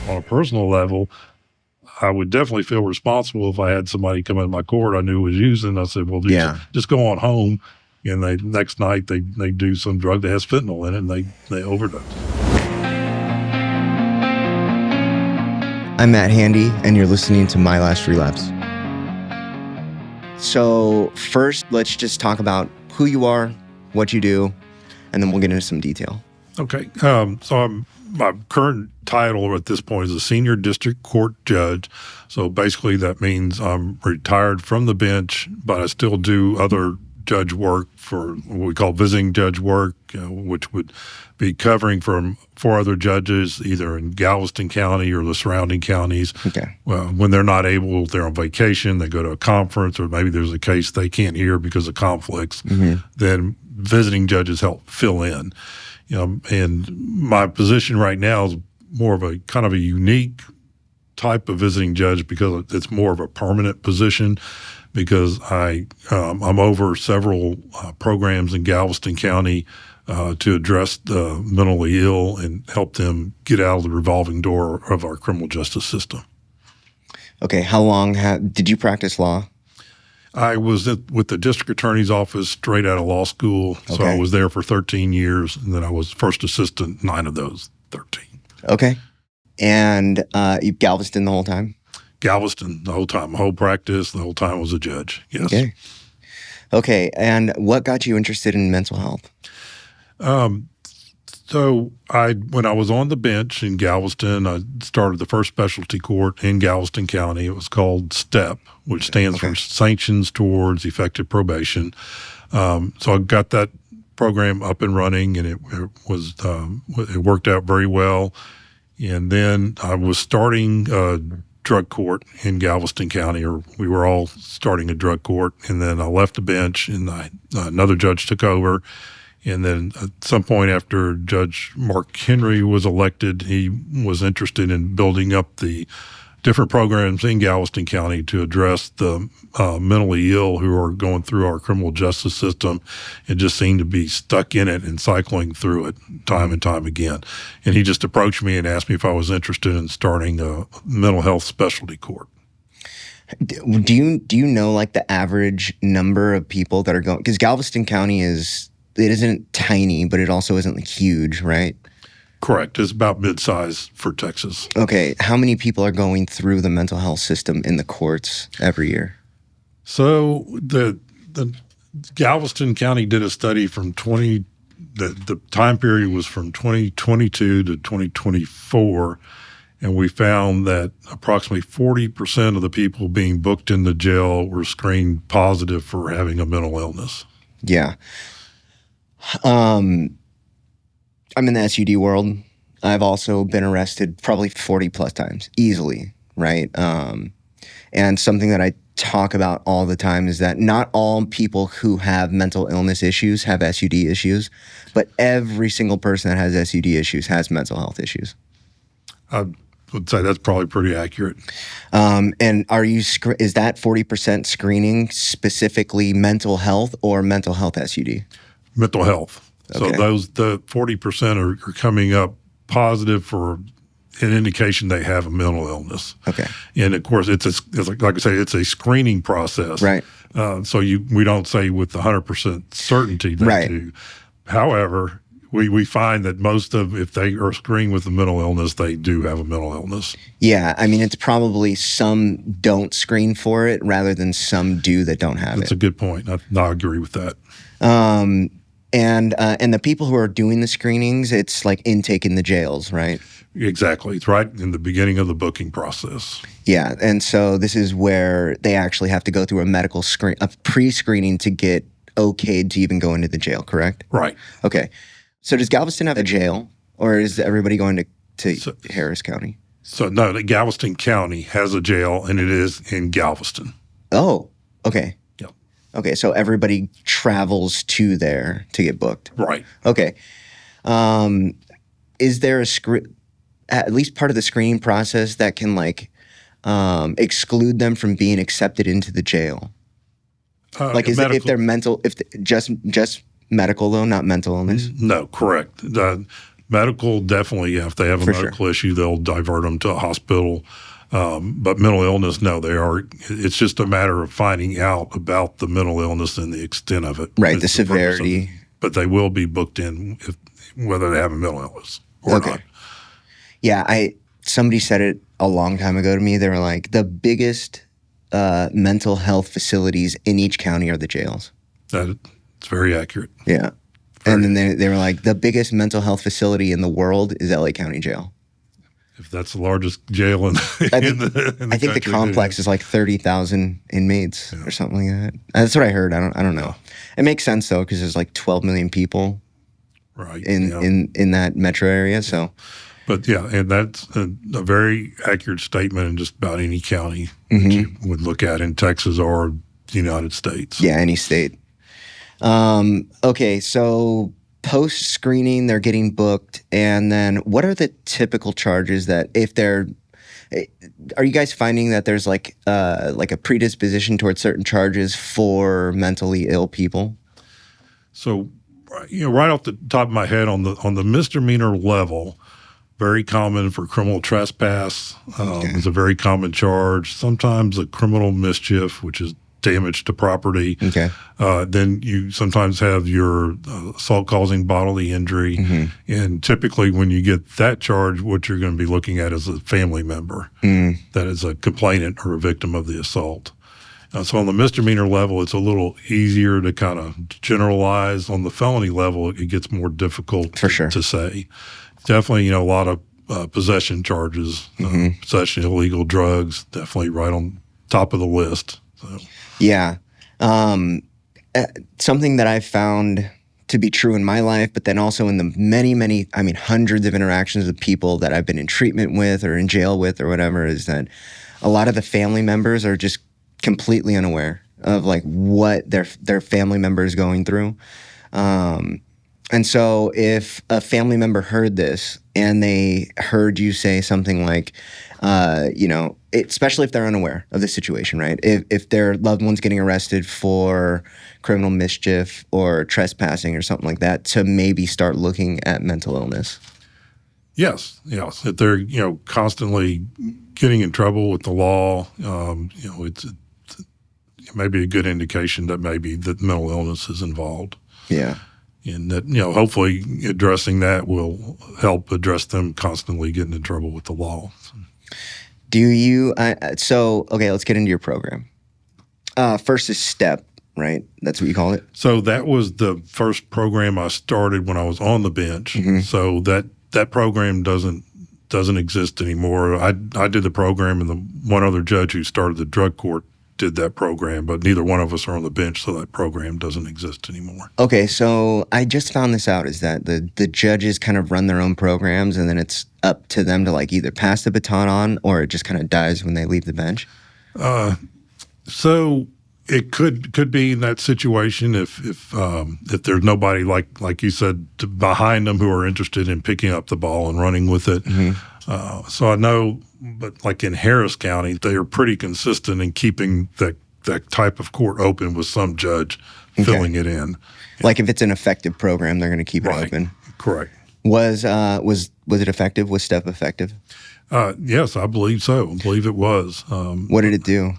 On a personal level, I would definitely feel responsible if I had somebody come in my court I knew was using. I said, well, just go on home. And next night they do some drug that has fentanyl in it, and they overdose. I'm Matt Handy, and you're listening to My Last Relapse. So first, let's just talk about who you are, what you do, and then we'll get into some detail. Okay. My current title at this point is a senior district court judge. So basically that means I'm retired from the bench, but I still do other judge work for what we call visiting judge work, which would be covering from 4 other judges, either in Galveston County or the surrounding counties. Okay. When they're not able, they're on vacation, they go to a conference, or maybe there's a case they can't hear because of conflicts, then visiting judges help fill in. And my position right now is more of a kind of a unique type of visiting judge because it's more of a permanent position, because I'm over several programs in Galveston County to address the mentally ill and help them get out of the revolving door of our criminal justice system. Okay. How long did you practice law? I was with the district attorney's office straight out of law school. So I was there for 13 years, and then I was first assistant 9 of those 13. Okay. And you Galveston the whole time? Galveston the whole time, whole practice, the whole time I was a judge, yes. Okay. And what got you interested in mental health? So when I was on the bench in Galveston, I started the first specialty court in Galveston County. It was called STEP, which stands for Sanctions Towards Effective Probation. So I got that program up and running, and it worked out very well. And then I was starting a drug court in Galveston County, or we were all starting a drug court. And then I left the bench, and another judge took over. And then at some point after Judge Mark Henry was elected, he was interested in building up the different programs in Galveston County to address the mentally ill who are going through our criminal justice system and just seemed to be stuck in it and cycling through it time and time again. And he just approached me and asked me if I was interested in starting a mental health specialty court. Do you know like the average number of people that are going? Because Galveston County it isn't tiny, but it also isn't like huge, right? Correct. It's about mid-size for Texas. Okay. How many people are going through the mental health system in the courts every year? So the Galveston County did a study from the time period was from 2022 to 2024, and we found that approximately 40% of the people being booked into jail were screened positive for having a mental illness. Yeah. I'm in the SUD world. I've also been arrested probably 40 plus times, easily, right? And something that I talk about all the time is that not all people who have mental illness issues have SUD issues, but every single person that has SUD issues has mental health issues. I would say that's probably pretty accurate. And is that 40% screening specifically mental health or mental health SUD? Mental health. Okay. So the 40% are coming up positive for an indication they have a mental illness. Okay. And of course, it's like I say, it's a screening process. Right. So we don't say with 100% certainty they do. However, we find that if they are screened with a mental illness, they do have a mental illness. Yeah. I mean, it's probably some don't screen for it rather than some do that don't have it. That's a good point. I agree with that. And the people who are doing the screenings, it's like intake in the jails, right? Exactly. It's right in the beginning of the booking process. Yeah. And so this is where they actually have to go through a pre-screening to get okayed to even go into the jail, correct? Right. Okay. So does Galveston have a jail, or is everybody going to Harris County? So no, the Galveston County has a jail, and it is in Galveston. Oh, okay. Yep. Okay, so everybody travels to there to get booked. Right. Okay. Is there at least part of the screening process that can exclude them from being accepted into the jail? If they're mental, just medical though, not mental illness? No, correct. Medical, definitely, yeah. If they have a medical issue, they'll divert them to a hospital. But mental illness, no, it's just a matter of finding out about the mental illness and the extent of it. Right, the severity. But they will be booked in whether they have a mental illness or not. Yeah, somebody said it a long time ago to me. They were like, the biggest mental health facilities in each county are the jails. It's very accurate. Yeah. And then they were like, the biggest mental health facility in the world is LA County Jail. If that's the largest jail in the I think the complex is like 30,000 inmates or something like that. That's what I heard. I don't know. It makes sense though, because there's like 12 million people in that metro area. So, but yeah, and that's a very accurate statement in just about any county that you would look at in Texas or the United States. Yeah, any state. Okay, so post-screening, they're getting booked, and then what are the typical charges that are you guys finding that there's like a predisposition towards certain charges for mentally ill people? So, right off the top of my head, on the misdemeanor level, very common for criminal trespass is a very common charge. Sometimes a criminal mischief, which is damage to property. Okay. Then you sometimes have your assault causing bodily injury. And typically when you get that charge, what you're going to be looking at is a family member that is a complainant or a victim of the assault. So on the misdemeanor level, it's a little easier to kind of generalize. On the felony level, it gets more difficult to say. Definitely, a lot of possession charges, possession of illegal drugs, definitely right on top of the list. So. Yeah. Something that I've found to be true in my life, but then also in the many, hundreds of interactions with people that I've been in treatment with or in jail with or whatever, is that a lot of the family members are just completely unaware of like what their family member is going through. And so if a family member heard this and they heard you say something like, especially if they're unaware of the situation, right? If their loved one's getting arrested for criminal mischief or trespassing or something like that, to maybe start looking at mental illness. Yes. If they're, constantly getting in trouble with the law, it's maybe a good indication that maybe that mental illness is involved. Yeah. And that, hopefully addressing that will help address them constantly getting in trouble with the law. Do you, okay, let's get into your program. First is STEP, right? That's what you call it? So that was the first program I started when I was on the bench. So that program doesn't exist anymore. I did the program, and the one other judge who started the drug court did that program, but neither one of us are on the bench, so that program doesn't exist anymore. Okay, so I just found this out, is that the judges kind of run their own programs, and then it's up to them to like either pass the baton on, or it just kind of dies when they leave the bench? So it could be in that situation if there's nobody like you said behind them who are interested in picking up the ball and running with it. So I know, but like in Harris County, they are pretty consistent in keeping that type of court open with some judge filling it in. Like if it's an effective program, they're going to keep it open. Correct. Was it effective? Was STEP effective? Yes, I believe so. I believe it was. What did it do?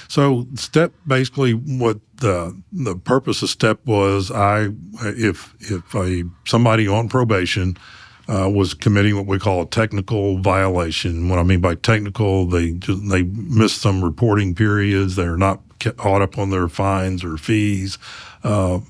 So STEP, basically what the purpose of STEP was, if somebody on probation was committing what we call a technical violation. What I mean by technical, they missed some reporting periods. They're not caught up on their fines or fees.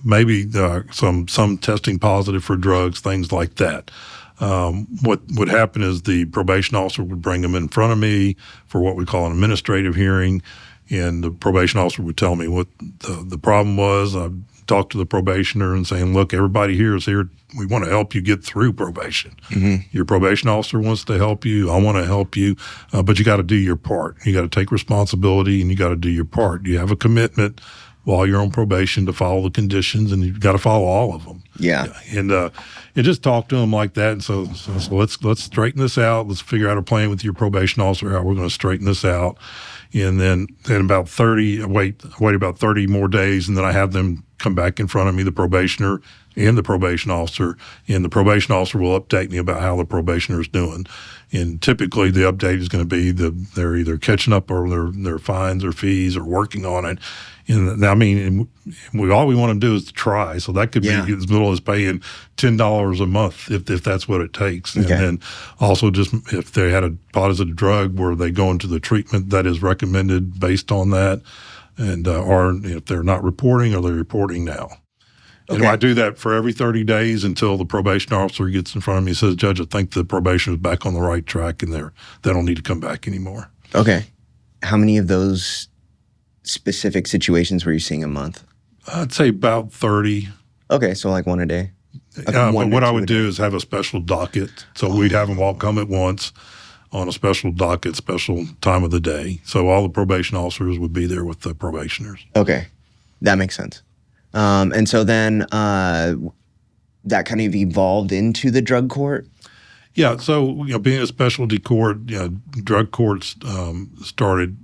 Maybe some testing positive for drugs, things like that. What would happen is the probation officer would bring them in front of me for what we call an administrative hearing, and the probation officer would tell me what the problem was. I talked to the probationer and saying, look, everybody here is here. We want to help you get through probation. Your probation officer wants to help you. I want to help you, but you got to do your part. You got to take responsibility, and you got to do your part. You have a commitment while you're on probation to follow the conditions, and you've got to follow all of them. Yeah. And just talk to them like that. And so let's straighten this out. Let's figure out a plan with your probation officer how we're going to straighten this out. And then about 30, wait about 30 more days, and then I have them come back in front of me, the probationer, and the probation officer, and the probation officer will update me about how the probationer is doing. And typically the update is going to be they're either catching up or their fines or fees or working on it. And I mean, all we want to do is to try. So that could be as little as paying $10 a month if that's what it takes. And then also just if they had a positive drug, where they go into the treatment that is recommended based on that, and or if they're not reporting, or they're reporting now. And I do that for every 30 days until the probation officer gets in front of me and says, "Judge, I think the probation is back on the right track, and they don't need to come back anymore." Okay. How many of those specific situations were you seeing a month? I'd say about 30. Okay, so like one a day. But what I would do is have a special docket. So we'd have them all come at once on a special docket, special time of the day. So all the probation officers would be there with the probationers. Okay, that makes sense. And so then that kind of evolved into the drug court? Yeah, so being a specialty court, drug courts started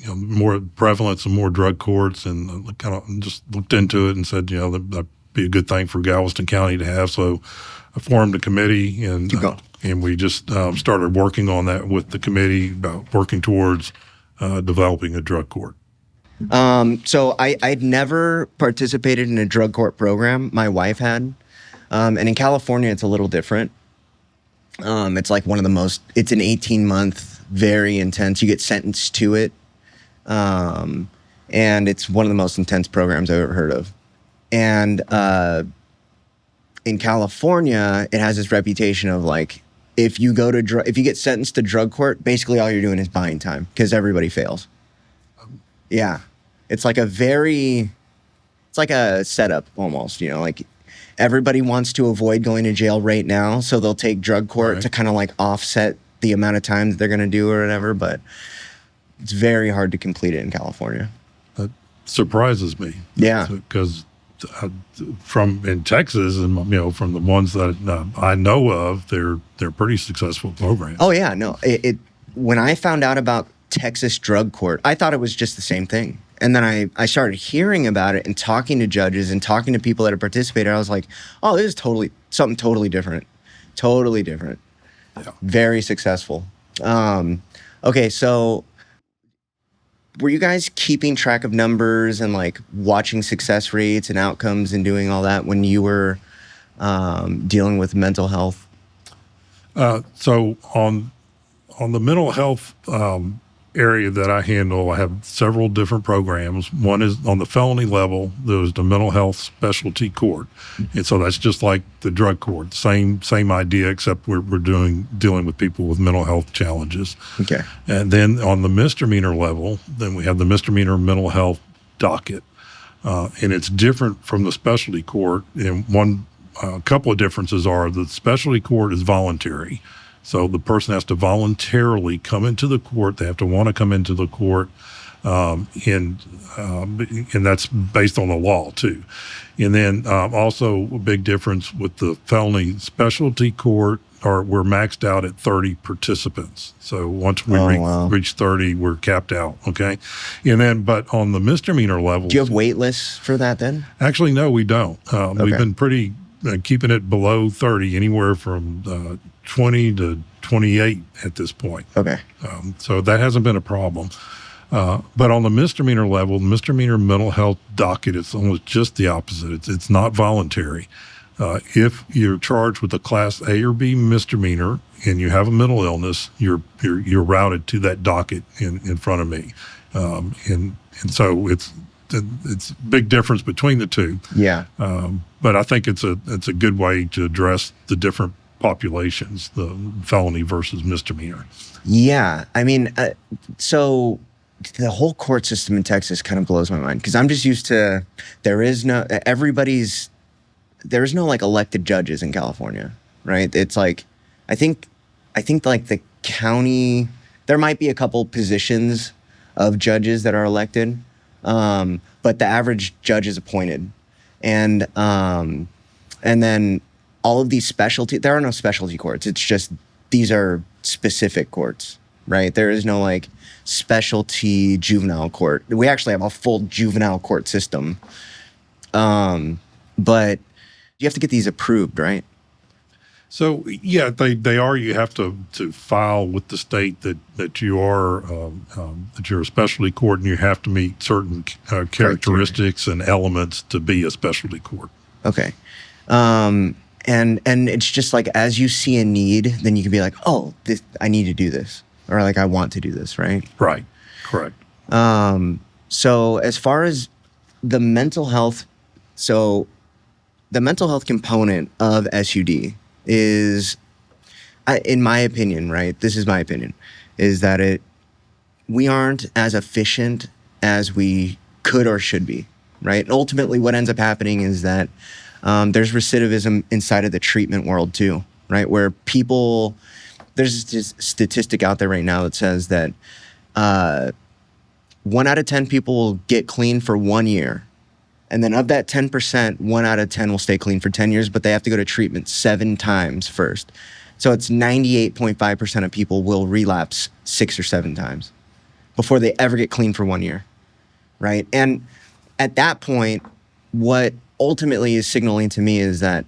more prevalence of more drug courts, and kind of just looked into it and said, that'd be a good thing for Galveston County to have. So I formed a committee, and we just started working on that with the committee, about working towards developing a drug court. So I'd never participated in a drug court program. My wife had. And in California, it's a little different. It's like it's an 18-month, very intense. You get sentenced to it. And it's one of the most intense programs I've ever heard of. And in California, it has this reputation of like, if you get sentenced to drug court, basically all you're doing is buying time because everybody fails. Yeah. It's like it's like a setup almost, like everybody wants to avoid going to jail right now. So they'll take drug court to kind of like offset the amount of time that they're going to do or whatever. But it's very hard to complete it in California. That surprises me. Yeah. Because in Texas, and from the ones that I know of, they're pretty successful programs. Oh yeah, no. When I found out about Texas drug court, I thought it was just the same thing. And then I started hearing about it and talking to judges and talking to people that have participated. I was like, oh, this is something totally different. Totally different. Yeah. Very successful. Okay, so were you guys keeping track of numbers and like watching success rates and outcomes and doing all that when you were dealing with mental health? So on the mental health area that I handle, I have several different programs. One is on the felony level. There's the mental health specialty court, and so that's just like the drug court. Same idea, except we're dealing with people with mental health challenges. Okay. And then on the misdemeanor level, then we have the misdemeanor mental health docket, and it's different from the specialty court. And a couple of differences are the specialty court is voluntary. So the person has to voluntarily come into the court. They have to want to come into the court, and that's based on the law too. And then also a big difference with the felony specialty court, we're maxed out at 30 participants. So once we reach 30, we're capped out. Okay, and then but on the misdemeanor level, do you have wait lists for that then? Actually, no, we don't. We've been pretty keeping it below 30, anywhere from 20 to 28 at this point. Okay. So that hasn't been a problem. But on the misdemeanor level, the misdemeanor mental health docket, it's almost just the opposite. It's not voluntary. If you're charged with a Class A or B misdemeanor and you have a mental illness, you're routed to that docket in front of me. And so it's a big difference between the two. Yeah. But I think it's a good way to address the different populations, the felony versus misdemeanor. Yeah. I mean, so the whole court system in Texas kind of blows my mind because I'm just used to, there is no like elected judges in California, right? It's like, I think like the county, there might be a couple positions of judges that are elected, but the average judge is appointed. And then all of these there are no specialty courts. It's just, these are specific courts, right? There is no like specialty juvenile court. We actually have a full juvenile court system. But You have to get these approved, right? So yeah, they are. You have to file with the state that you are that you're a specialty court, and you have to meet certain characteristics and elements to be a specialty court. Okay, and it's just like as you see a need, then you can be like, oh, I need to do this, or like I want to do this, right? Right. Correct. So as far as the mental health, the mental health component of SUD is, in my opinion, right? This is my opinion, is that we aren't as efficient as we could or should be, right? And ultimately, what ends up happening is that there's recidivism inside of the treatment world too, right? Where there's this statistic out there right now that says that 1 out of 10 people will get clean for 1 year. And then of that 10%, 1 out of 10 will stay clean for 10 years, but they have to go to treatment 7 times first. So it's 98.5% of people will relapse 6 or 7 times before they ever get clean for 1 year, right? And at that point, what ultimately is signaling to me is that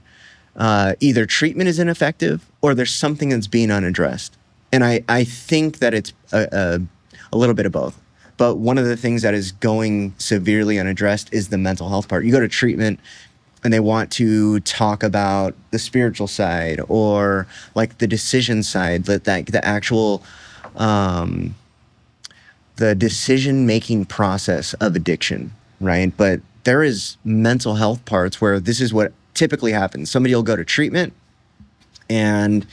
either treatment is ineffective or there's something that's being unaddressed. And I think that it's a little bit of both. But one of the things that is going severely unaddressed is the mental health part. You go to treatment and they want to talk about the spiritual side or like the decision side, the actual, the decision-making process of addiction, right? But there is mental health parts where this is what typically happens. Somebody will go to treatment and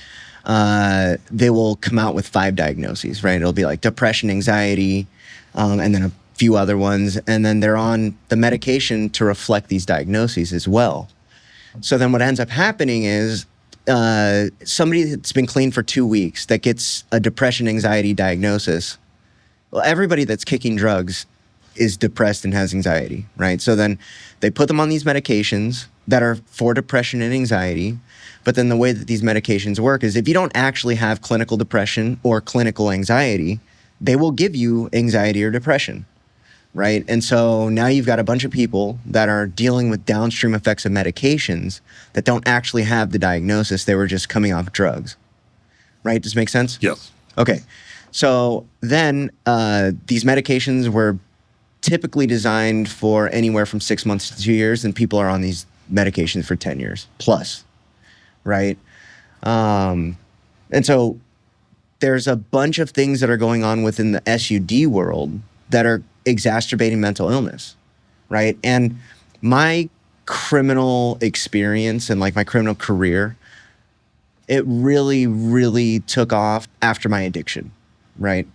they will come out with 5 diagnoses, right? It'll be like depression, anxiety, and then a few other ones. And then they're on the medication to reflect these diagnoses as well. So then what ends up happening is somebody that's been clean for 2 weeks that gets a depression, anxiety diagnosis. Well, everybody that's kicking drugs is depressed and has anxiety, right? So then they put them on these medications that are for depression and anxiety. But then the way that these medications work is if you don't actually have clinical depression or clinical anxiety, they will give you anxiety or depression, right? And so now you've got a bunch of people that are dealing with downstream effects of medications that don't actually have the diagnosis. They were just coming off drugs, right? Does it make sense? Yes. Okay. So then these medications were typically designed for anywhere from 6 months to 2 years, and people are on these medications for 10 years plus, right? And so there's a bunch of things that are going on within the SUD world that are exacerbating mental illness, right? And my criminal experience and like my criminal career, it really, really took off after my addiction, right?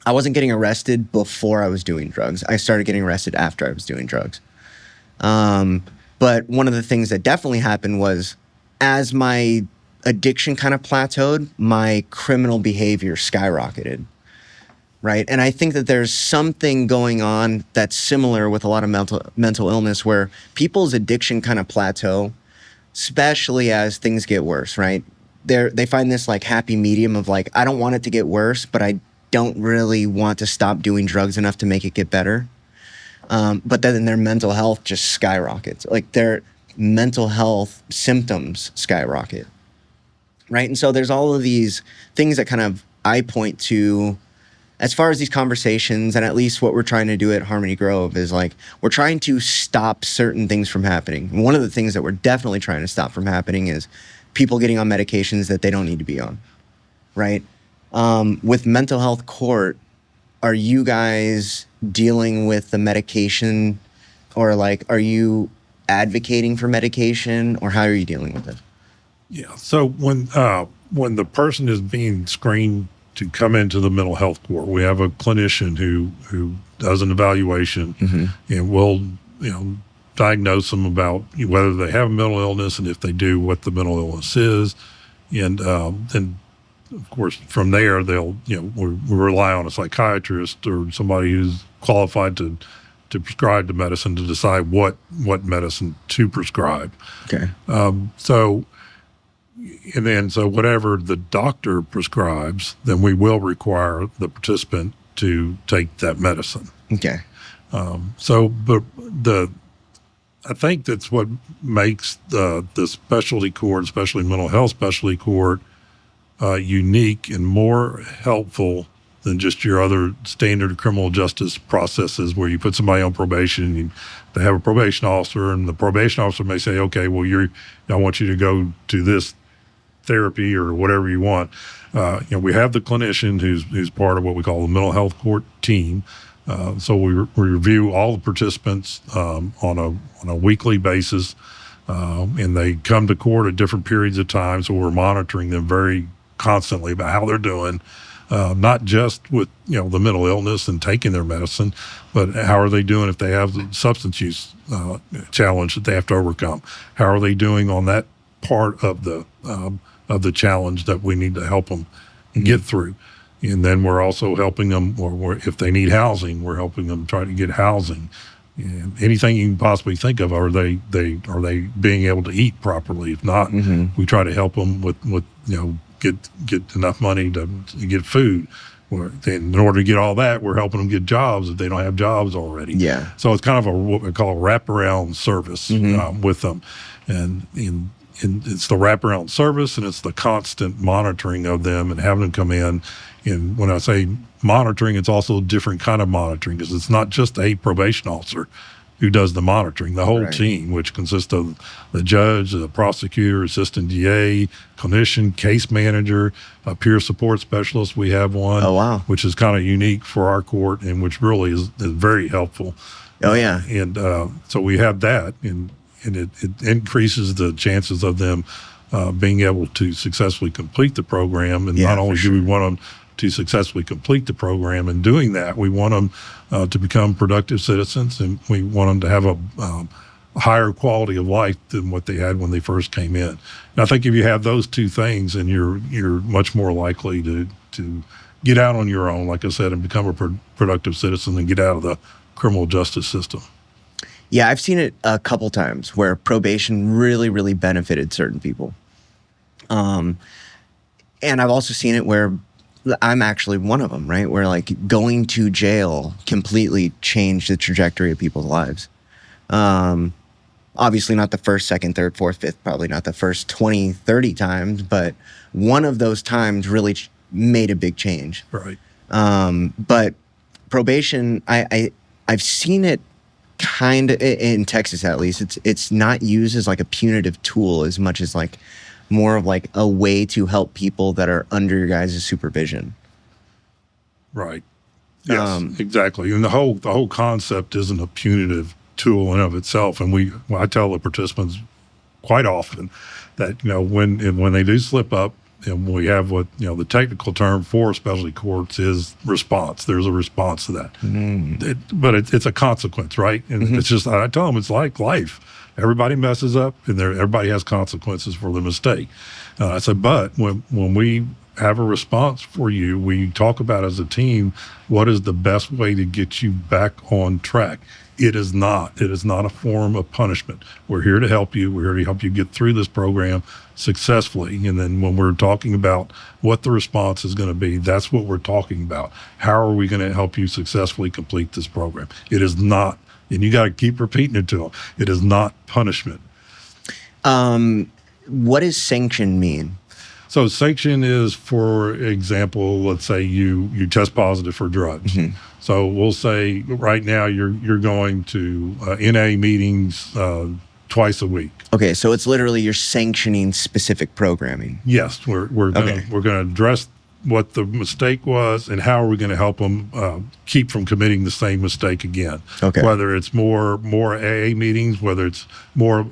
I wasn't getting arrested before I was doing drugs. I started getting arrested after I was doing drugs. But one of the things that definitely happened was as my addiction kind of plateaued, my criminal behavior skyrocketed, right? And I think that there's something going on that's similar with a lot of mental illness where people's addiction kind of plateau, especially as things get worse, right? They find this like happy medium of like, I don't want it to get worse, but I don't really want to stop doing drugs enough to make it get better. But then their mental health just skyrockets. Like their mental health symptoms skyrocket. Right. And so there's all of these things that kind of I point to as far as these conversations, and at least what we're trying to do at Harmony Grove is like we're trying to stop certain things from happening. And one of the things that we're definitely trying to stop from happening is people getting on medications that they don't need to be on. Right. With mental health court, are you guys dealing with the medication or like are you advocating for medication or how are you dealing with it? Yeah. So when the person is being screened to come into the mental health court, we have a clinician who does an evaluation and will diagnose them about whether they have a mental illness and if they do, what the mental illness is, and then of course from there they'll we rely on a psychiatrist or somebody who's qualified to prescribe the medicine to decide what medicine to prescribe. Okay. So whatever the doctor prescribes, then we will require the participant to take that medicine. Okay. But I think that's what makes the specialty court, especially mental health specialty court, unique and more helpful than just your other standard criminal justice processes where you put somebody on probation and they have a probation officer, and the probation officer may say, okay, well, I want you to go to this therapy or whatever you want. We have the clinician who's part of what we call the mental health court team. So we review all the participants on a weekly basis, and they come to court at different periods of time. So we're monitoring them very constantly about how they're doing, not just with the mental illness and taking their medicine, but how are they doing if they have the substance use challenge that they have to overcome? How are they doing on that part of the challenge that we need to help them get through? And then we're also helping them, or if they need housing, we're helping them try to get housing. And anything you can possibly think of, are they being able to eat properly? If not, we try to help them with get enough money to get food. In order to get all that, we're helping them get jobs if they don't have jobs already. Yeah. So it's kind of what we call a wraparound service with them, and it's the wraparound service, and it's the constant monitoring of them and having them come in. And when I say monitoring, it's also a different kind of monitoring, because it's not just a probation officer who does the monitoring. The whole team, which consists of the judge, the prosecutor, assistant DA, clinician, case manager, a peer support specialist. We have one, which is kind of unique for our court, and which really is very helpful. And so we have that, and it increases the chances of them being able to successfully complete the program. And not only do we want them to successfully complete the program, and doing that, we want them to become productive citizens, and we want them to have a higher quality of life than what they had when they first came in. And I think if you have those two things, then you're much more likely to get out on your own, like I said, and become a productive citizen and get out of the criminal justice system. Yeah, I've seen it a couple times where probation really, really benefited certain people. And I've also seen it where I'm actually one of them, right? Where like going to jail completely changed the trajectory of people's lives. Obviously not the first, second, third, fourth, fifth, probably not the first 20, 30 times, but one of those times really made a big change. Right. But probation, I've seen it kind of in Texas, at least. It's not used as like a punitive tool as much as like more of like a way to help people that are under your guys' supervision. Right. Yes, exactly. And the whole concept isn't a punitive tool in of itself. And I tell the participants quite often that, when they do slip up, and we have what, the technical term for specialty courts is response. There's a response to that. But it's a consequence, right? And it's just, I tell them it's like life. Everybody messes up, and everybody has consequences for the mistake. I said, but when we have a response for you, we talk about as a team, what is the best way to get you back on track? It is not a form of punishment. We're here to help you. We're here to help you get through this program successfully. And then when we're talking about what the response is going to be, that's what we're talking about. How are we going to help you successfully complete this program? It is not, and you got to keep repeating it to them, it is not punishment. What does sanction mean? So sanction is, for example, let's say you test positive for drugs. So we'll say right now you're going to NA meetings twice a week. Okay, so it's literally you're sanctioning specific programming. Yes, we're going to address what the mistake was, and how are we going to help them keep from committing the same mistake again. Okay. Whether it's more AA meetings, whether it's more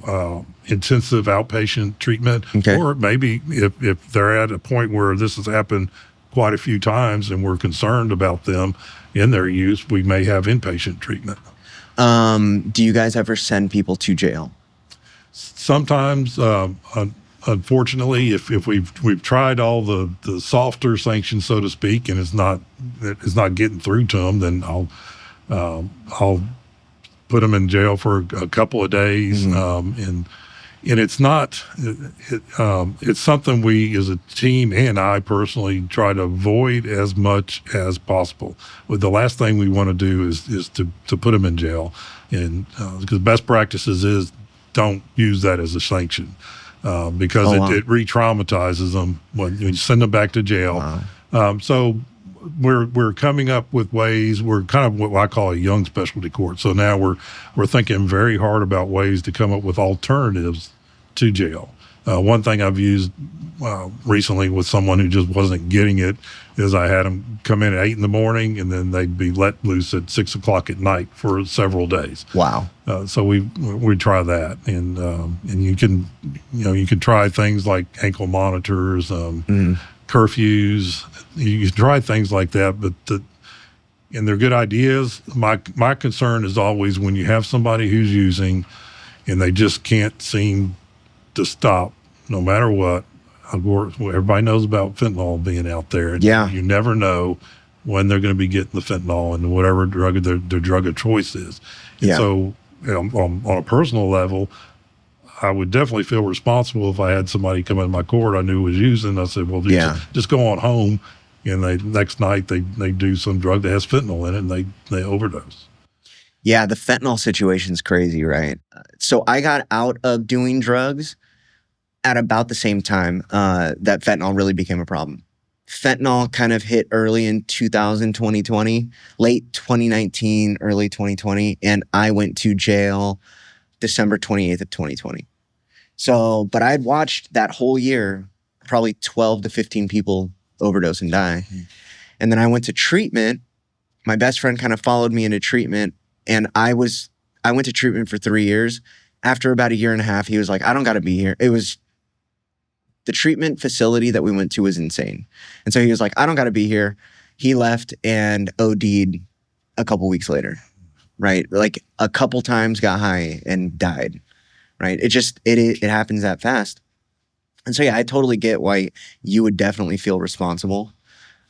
intensive outpatient treatment, or maybe if they're at a point where this has happened quite a few times and we're concerned about them in their use, we may have inpatient treatment. Do you guys ever send people to jail? Sometimes, unfortunately, if we've tried all the softer sanctions, so to speak, and it's not getting through to them, then I'll put them in jail for a couple of days, and and it's not. It's something we, as a team, and I personally, try to avoid as much as possible. But the last thing we want to do is to put them in jail, and because best practices is don't use that as a sanction, because it re-traumatizes them when you send them back to jail. Wow. So we're coming up with ways. We're kind of what I call a young specialty court. So now we're thinking very hard about ways to come up with alternatives to jail. One thing I've used recently with someone who just wasn't getting it is I had them come in at 8 a.m. and then they'd be let loose at 6 o'clock at night for several days. Wow. So we try that, and you can try things like ankle monitors, curfews. You can try things like that, and they're good ideas. My concern is always when you have somebody who's using and they just can't seem to stop, no matter what. Of course, everybody knows about fentanyl being out there. And you never know when they're going to be getting the fentanyl and whatever drug their drug of choice is. And so on a personal level, I would definitely feel responsible if I had somebody come in my court I knew was using. I said, well, just go on home. And next night they do some drug that has fentanyl in it, and they overdose. Yeah, the fentanyl situation's crazy, right? So I got out of doing drugs at about the same time that fentanyl really became a problem. Fentanyl kind of hit early in 2020, late 2019, early 2020, and I went to jail December 28th of 2020. So, but I had watched that whole year, probably 12 to 15 people overdose and die. And then I went to treatment. My best friend kind of followed me into treatment, and I went to treatment for 3 years. After about a year and a half, he was like, I don't got to be here. It was the treatment facility that we went to was insane. And so he was like, I don't got to be here. He left and OD'd a couple weeks later, right? Like a couple times got high and died, right? It happens that fast. And so, yeah, I totally get why you would definitely feel responsible.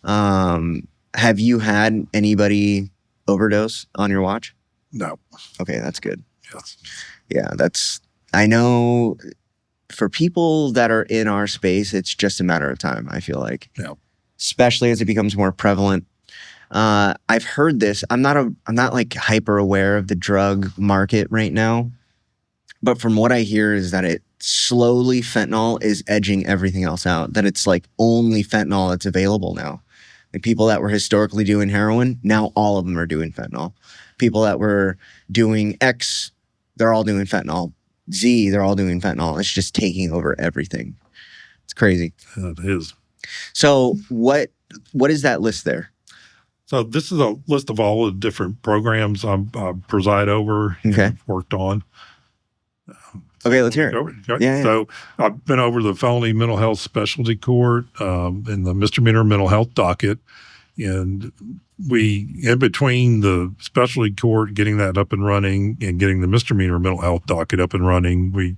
Have you had anybody overdose on your watch? No. Okay, that's good. Yes. Yeah, I know for people that are in our space, it's just a matter of time, I feel like. Yeah. Especially as it becomes more prevalent. I've heard this. I'm not like hyper aware of the drug market right now. But from what I hear is that slowly fentanyl is edging everything else out. That it's like only fentanyl that's available now. Like people that were historically doing heroin, now all of them are doing fentanyl. People that were doing X, they're all doing fentanyl. Z, they're all doing fentanyl. It's just taking over everything. It's crazy. It is. So what is that list there? So this is a list of all the different programs I preside over and worked on. Okay, let's hear it. Yeah. So I've been over the felony mental health specialty court and the misdemeanor mental health docket. And in between the specialty court, getting that up and running and getting the misdemeanor mental health docket up and running, we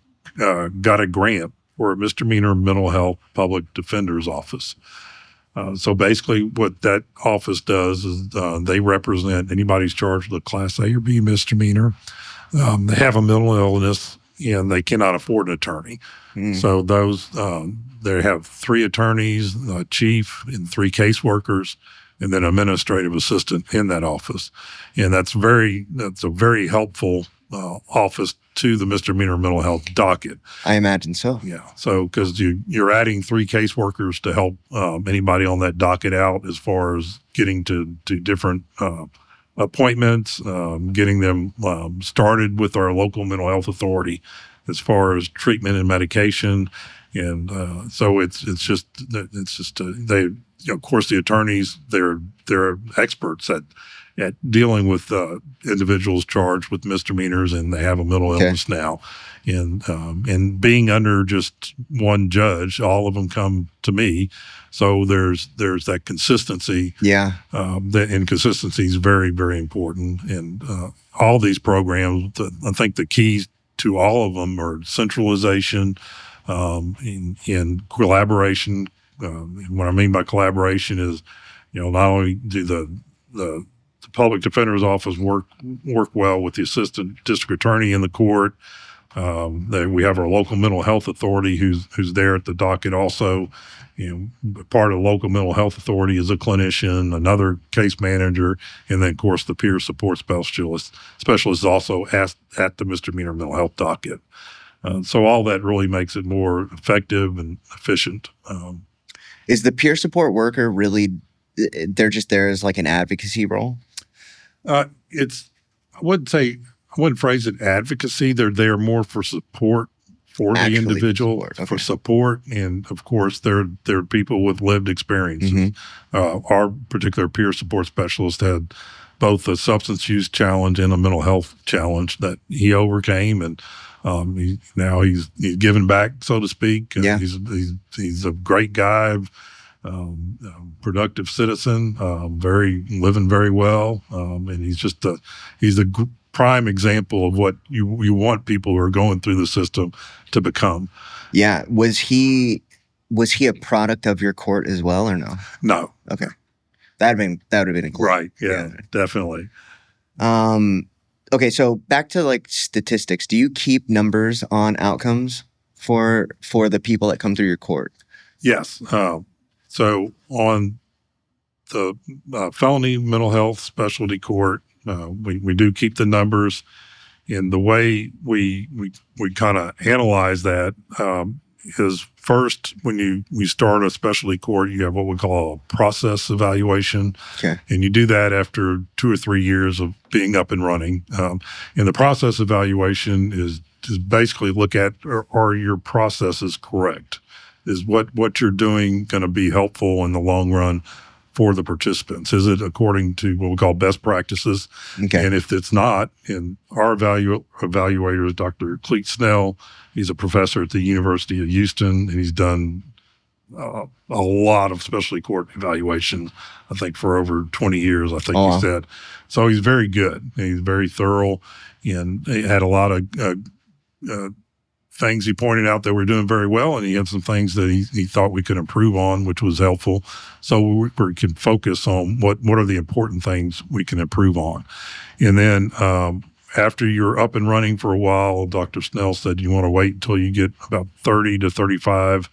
got a grant for a misdemeanor mental health public defender's office. So basically what that office does is they represent anybody who's charged with a Class A or B misdemeanor. They have a mental illness and they cannot afford an attorney. So those, they have 3 attorneys, a chief, and 3 caseworkers, and then an administrative assistant in that office. And that's a very helpful office to the misdemeanor mental health docket. I imagine so. Yeah. So because you're adding 3 caseworkers to help anybody on that docket out as far as getting to different appointments, getting them started with our local mental health authority as far as treatment and medication. And so it's just they, of course, the attorneys, they're experts at dealing with individuals charged with misdemeanors, and they have a mental illness now. And being under just one judge, all of them come to me. So there's that consistency. Yeah. And consistency is very, very important. And all these programs, I think the keys to all of them are centralization and collaboration. What I mean by collaboration is, not only do the public defender's office work well with the assistant district attorney in the court, We have our local mental health authority who's there at the docket also. Part of the local mental health authority is a clinician, another case manager, and then, of course, the peer support specialist is also at the misdemeanor mental health docket. So all that really makes it more effective and efficient. Is the peer support worker really, they're just there as like an advocacy role? I wouldn't phrase it advocacy. They're there more for support for the individual, for support. And of course, they're people with lived experiences. Our particular peer support specialist had both a substance use challenge and a mental health challenge that he overcame. And he's giving back, so to speak. Yeah. He's a great guy, productive citizen, living very well. And he's a prime example of what you want people who are going through the system to become. Yeah. Was he a product of your court as well, or no? No. Okay. That would have been cool. Right. Yeah, definitely. Okay. So back to like statistics. Do you keep numbers on outcomes for the people that come through your court? Yes. So on the felony mental health specialty court, we do keep the numbers, and the way we kind of analyze that is first when you start a specialty court, you have what we call a process evaluation, and you do that after 2 or 3 years of being up and running. And the process evaluation is basically look at are your processes correct? Is what you're doing going to be helpful in the long run for the participants? Is it according to what we call best practices? Okay. And if it's not, and our evaluator is Dr. Cleet Snell. He's a professor at the University of Houston, and he's done a lot of specialty court evaluation, I think, for over 20 years, I think he said. So he's very good. He's very thorough, and he had a lot of things he pointed out that we're doing very well, and he had some things that he thought we could improve on, which was helpful. So we can focus on what are the important things we can improve on. And then after you're up and running for a while, Dr. Snell said you want to wait until you get about 30 to 35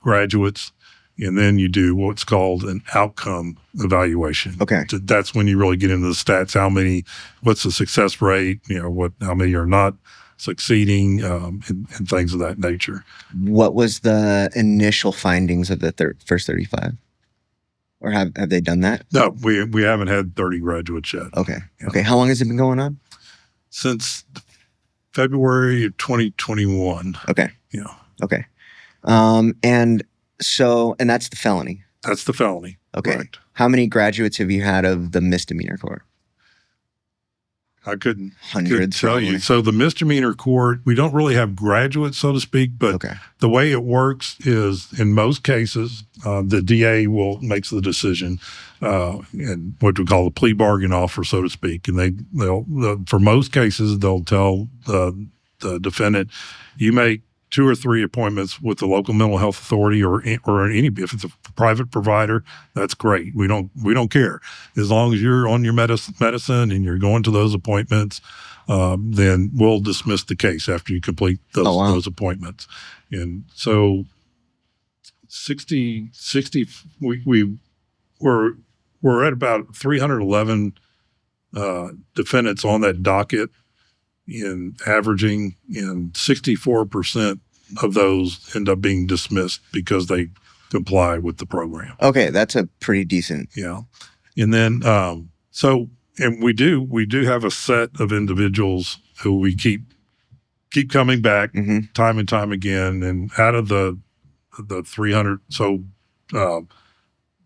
graduates, and then you do what's called an outcome evaluation. Okay. So that's when you really get into the stats, what's the success rate, how many are not succeeding, and things of that nature. What was the initial findings of the first 35? Or have they done that? No, we haven't had 30 graduates yet. Okay. Yeah. Okay. How long has it been going on? Since February of 2021. Okay. Yeah. Okay. And that's the felony. That's the felony. Okay. Correct. How many graduates have you had of the misdemeanor court? I couldn't Hundreds, tell probably. you. So the misdemeanor court, we don't really have graduates, so to speak, but the way it works is in most cases, the DA makes the decision, and what we call the plea bargain offer, so to speak. And they'll for most cases, they'll tell the defendant, you make 2 or 3 appointments with the local mental health authority or any, if it's a private provider, that's great. We don't care. As long as you're on your medicine and you're going to those appointments, then we'll dismiss the case after you complete those appointments. And so 60 we're at about 311 defendants on that docket, in averaging, and 64% of those end up being dismissed because they comply with the program. Okay, that's a pretty decent. Yeah. And then and we do have a set of individuals who we keep coming back time and time again. And out of the 300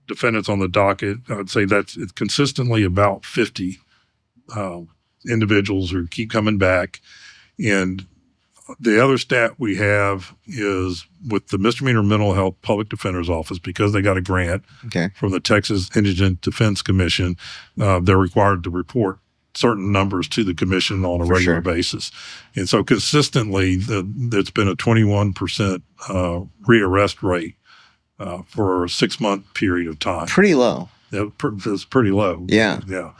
defendants on the docket, I'd say it's consistently about 50 individuals who keep coming back. And the other stat we have is with the Misdemeanor Mental Health Public Defender's Office, because they got a grant from the Texas Indigent Defense Commission, they're required to report certain numbers to the commission on a regular basis. And so consistently, there's been a 21% rearrest rate for a 6-month period of time. Pretty low. It's pretty low. Yeah. Yeah.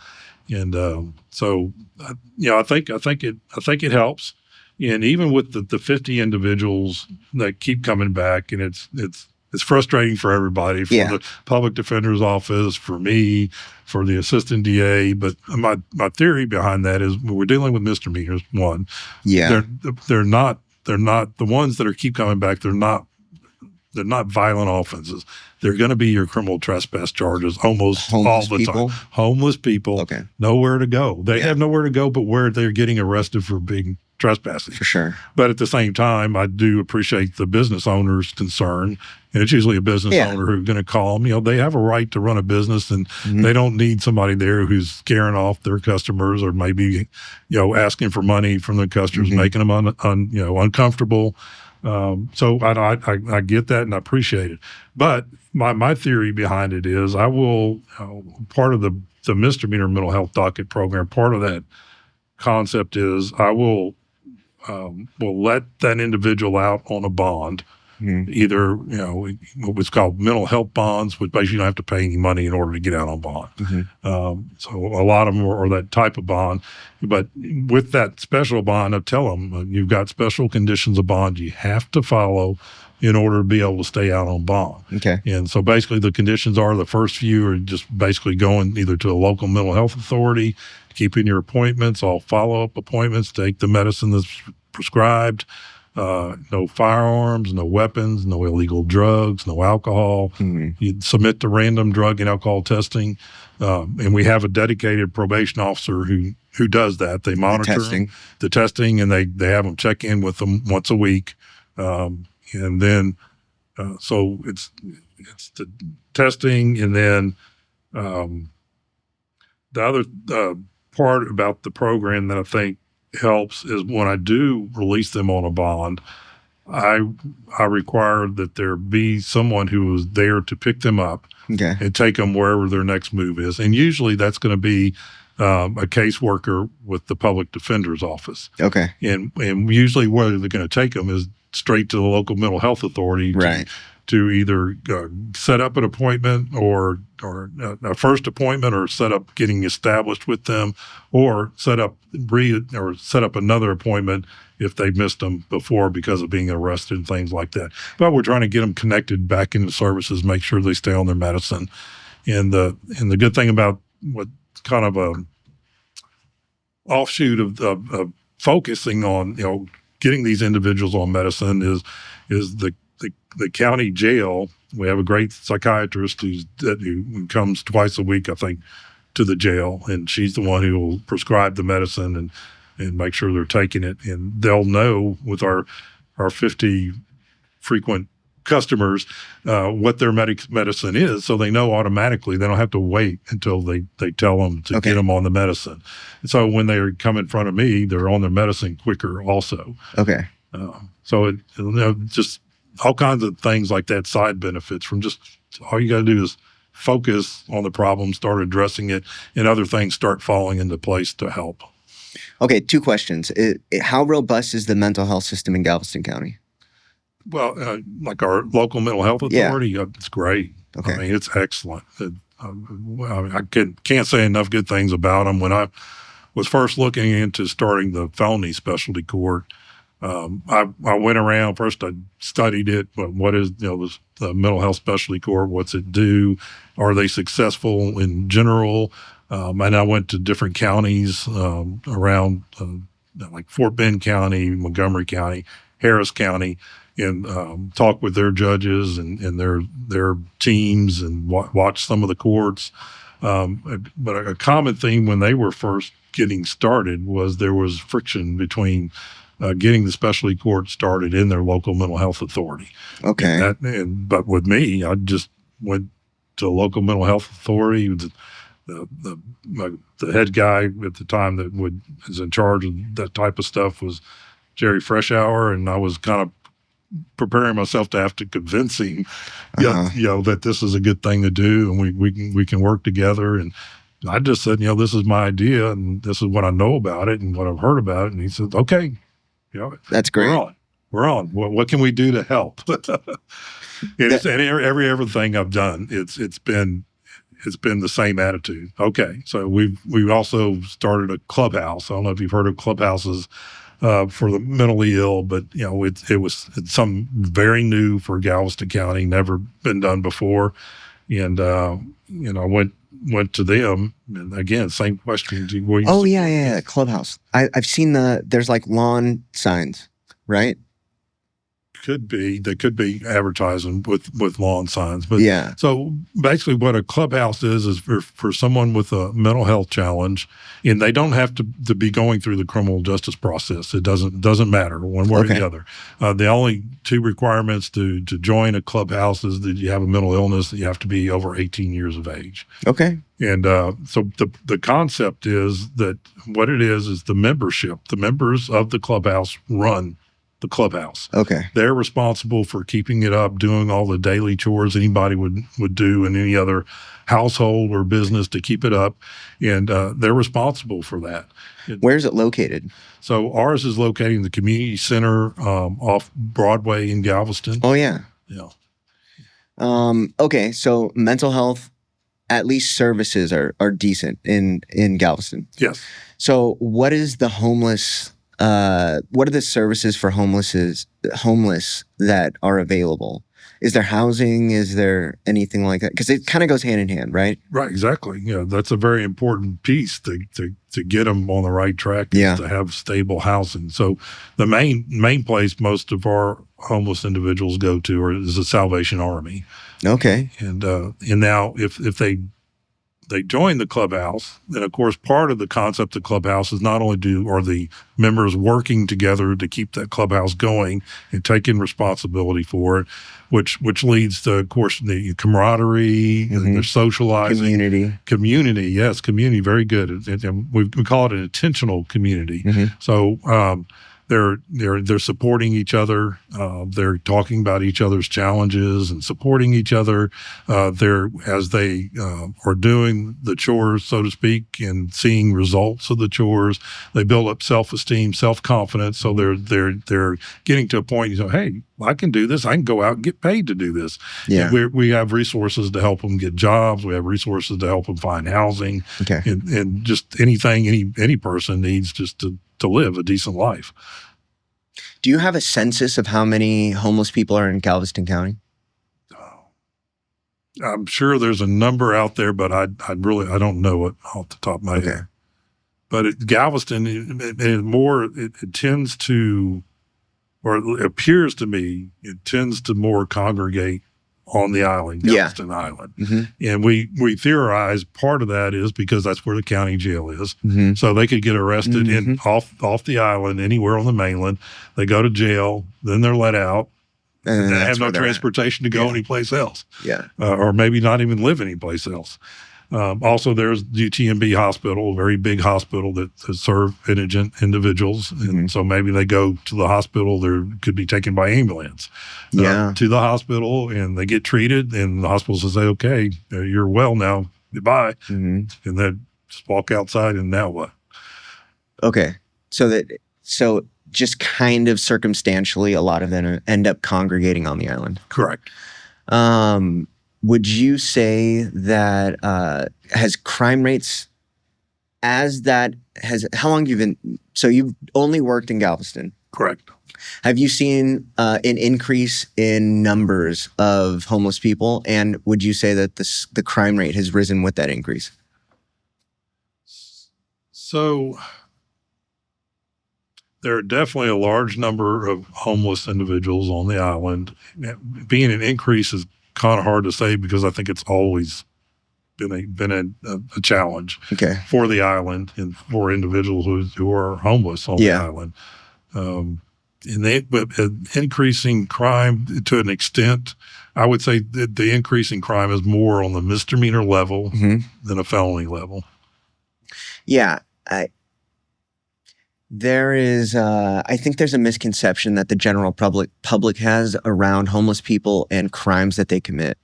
And so, I think it helps. And even with the 50 individuals that keep coming back, and it's frustrating for everybody, for the public defender's office, for me, for the assistant DA. But my theory behind that is we're dealing with misdemeanors. One, they're not the ones that keep coming back. They're not violent offenses. They're going to be your criminal trespass charges almost all the time. Homeless people, nowhere to go. They have nowhere to go but where they're getting arrested for being trespassing. For sure. But at the same time, I do appreciate the business owner's concern. And it's usually a business owner who's going to call them. They have a right to run a business, and they don't need somebody there who's scaring off their customers or maybe, asking for money from their customers, making them uncomfortable. So I get that and I appreciate it. But my theory behind it is I will, part of the misdemeanor mental health docket program, part of that concept is I will let that individual out on a bond, either, what's called mental health bonds, which basically you don't have to pay any money in order to get out on bond. So a lot of them are that type of bond. But with that special bond, I tell them, you've got special conditions of bond you have to follow in order to be able to stay out on bond. And so basically the conditions are the first few are just basically going either to a local mental health authority, keeping your appointments, all follow-up appointments, take the medicine that's prescribed, no firearms, no weapons, no illegal drugs, no alcohol. You submit to random drug and alcohol testing. And we have a dedicated probation officer who does that. They monitor the testing, and they have them check in with them once a week. And then, so it's the testing, and then the other part about the program that I think helps is when I do release them on a bond, I require that there be someone who is there to pick them up and take them wherever their next move is. And usually that's going to be a caseworker with the public defender's office. And usually where they're going to take them is straight to the local mental health authority to either set up an appointment or a first appointment, or set up getting established with them, or set up another appointment if they've missed them before because of being arrested and things like that. But we're trying to get them connected back into services, make sure they stay on their medicine. And the good thing about what kind of a offshoot of focusing on getting these individuals on medicine is the county jail. We have a great psychiatrist who comes twice a week, I think, to the jail, and she's the one who will prescribe the medicine and make sure they're taking it. And they'll know with our 50 frequent customers what their medicine is, so they know automatically. They don't have to wait until they tell them to get them on the medicine. And so when they come in front of me, they're on their medicine quicker also. So it just all kinds of things like that, side benefits from just all you got to do is focus on the problem, start addressing it, and other things start falling into place to help. Okay, 2 questions. How robust is the mental health system in Galveston County? Well, like our local mental health authority, it's great. I mean, it's excellent. I can't say enough good things about them. When I was first looking into starting the felony specialty court, I went around. First, I studied it. But what is the mental health specialty court? What's it do? Are they successful in general? And I went to different counties around, like Fort Bend County, Montgomery County, Harris County, and talk with their judges and their teams and watch some of the courts. But a common theme when they were first getting started was there was friction between getting the specialty court started in their local mental health authority. But with me, I just went to the local mental health authority. The head guy at the time that was in charge of that type of stuff was Jerry Freshour, and I was kind of preparing myself to have to convince him, that this is a good thing to do, and we can work together. And I just said, this is my idea, and this is what I know about it and what I've heard about it. And he said, okay, that's great. We're on. What can we do to help? And every everything I've done, it's been the same attitude. Okay, so we've also started a clubhouse. I don't know if you've heard of clubhouses for the mentally ill, but it's some very new for Galveston County, never been done before, and I went to them, and again, same question. Oh yeah, clubhouse. I've seen there's like lawn signs, right? They could be advertising with lawn signs, but yeah. So basically, what a clubhouse is for someone with a mental health challenge, and they don't have to be going through the criminal justice process. It doesn't matter one way or the other. The only two requirements to join a clubhouse is that you have a mental illness, that you have to be over 18 years of age. Okay. And so the concept is that what it is the membership. The members of the clubhouse run the clubhouse. Okay. They're responsible for keeping it up, doing all the daily chores anybody would do in any other household or business to keep it up. And they're responsible for that. Where is it located? So ours is located in the community center off Broadway in Galveston. Oh, yeah. Yeah. Okay. So mental health, at least services are decent in Galveston. Yes. So what is the homeless... what are the services for homeless that are available? Is there housing? Is there anything like that? Because it kind of goes hand in hand, right? Right, exactly. That's a very important piece to get them on the right track. Is to have stable housing. So the main place most of our homeless individuals go to is the Salvation Army. Okay. And now if they join the clubhouse, then of course part of the concept of clubhouse is not only are the members working together to keep that clubhouse going and taking responsibility for it, which leads to, of course, the camaraderie, the socializing, community. Yes, community, very good. And we call it an intentional community. So they're supporting each other. They're talking about each other's challenges and supporting each other. As they are doing the chores, so to speak, and seeing results of the chores, they build up self-esteem, self-confidence. So they're getting to a point. Hey, I can do this. I can go out and get paid to do this. Yeah. We have resources to help them get jobs. We have resources to help them find housing. Okay. And just anything any person needs just to live a decent life. Do you have a census of how many homeless people are in Galveston County? I'm sure there's a number out there, but I don't know it off the top of my head. But Galveston, it tends to, or it appears to me, it tends to more congregate on the island, Galveston Island. And we theorize part of that is because that's where the county jail is. So they could get arrested off the island, anywhere on the mainland. They go to jail, then they're let out. And they have no transportation to go anyplace else. Or maybe not even live anyplace else. Also, there's UTMB Hospital, a very big hospital that serve indigent individuals. And so maybe they go to the hospital, they could be taken by ambulance to the hospital, and they get treated, and the hospital says, okay, you're well now, goodbye. And then just walk outside, and now what? Okay. So just kind of circumstantially, a lot of them end up congregating on the island. Correct. Would you say that has crime rates how long have you been, so you've only worked in Galveston? Correct. Have you seen an increase in numbers of homeless people? And would you say that the crime rate has risen with that increase? So there are definitely a large number of homeless individuals on the island. Being an increase is kind of hard to say because I think it's always been a challenge for the island and for individuals who are homeless on the island. But increasing crime to an extent, I would say that the increase in crime is more on the misdemeanor level than a felony level. Yeah. I think there's a misconception that the general public has around homeless people and crimes that they commit.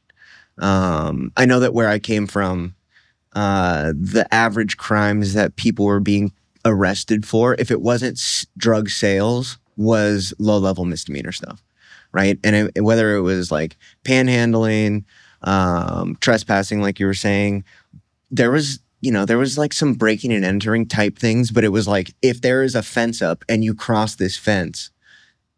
I know that where I came from, the average crimes that people were being arrested for, if it wasn't drug sales, was low-level misdemeanor stuff, right? And whether it was like panhandling, trespassing, like you were saying, there was there was like some breaking and entering type things, but it was like if there is a fence up and you cross this fence,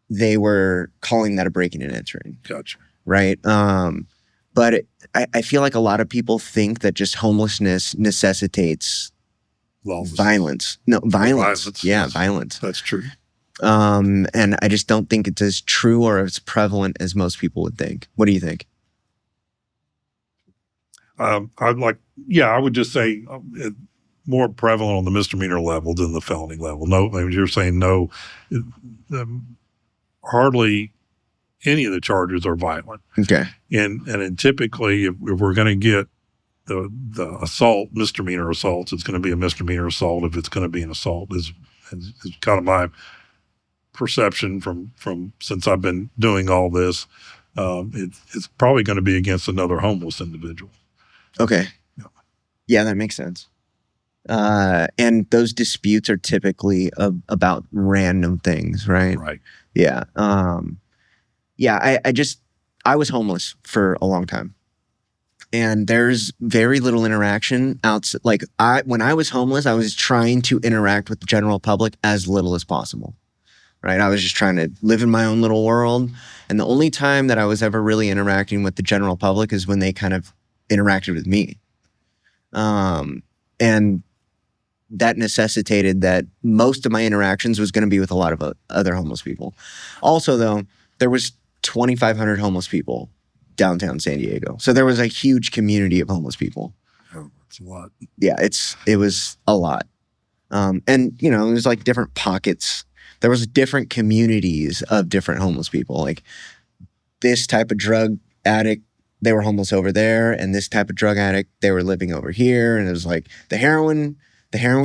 they were calling that a breaking and entering. Gotcha. Right. But I feel like a lot of people think that just homelessness necessitates violence. No, violence. Yeah, yes. Violence. That's true. And I just don't think it's as true or as prevalent as most people would think. What do you think? I would just say more prevalent on the misdemeanor level than the felony level. No, I mean, you're saying no, hardly any of the charges are violent. Okay. And typically, if we're going to get the assault, misdemeanor assaults, it's going to be a misdemeanor assault if it's going to be an assault. Is kind of my perception from since I've been doing all this. It's probably going to be against another homeless individual. Okay. Yeah, that makes sense. And those disputes are typically about random things, right? Right. Yeah. I was homeless for a long time. And there's very little interaction outside. Like when I was homeless, I was trying to interact with the general public as little as possible. Right. I was just trying to live in my own little world. And the only time that I was ever really interacting with the general public is when they kind of interacted with me. And that necessitated that most of my interactions was going to be with a lot of other homeless people. Also, though, there was 2,500 homeless people downtown San Diego. So there was a huge community of homeless people. Oh, that's a lot. Yeah, it was a lot. And, it was like different pockets. There was different communities of different homeless people. Like this type of drug addict, they were homeless over there. And this type of drug addict, they were living over here. And it was like the heroin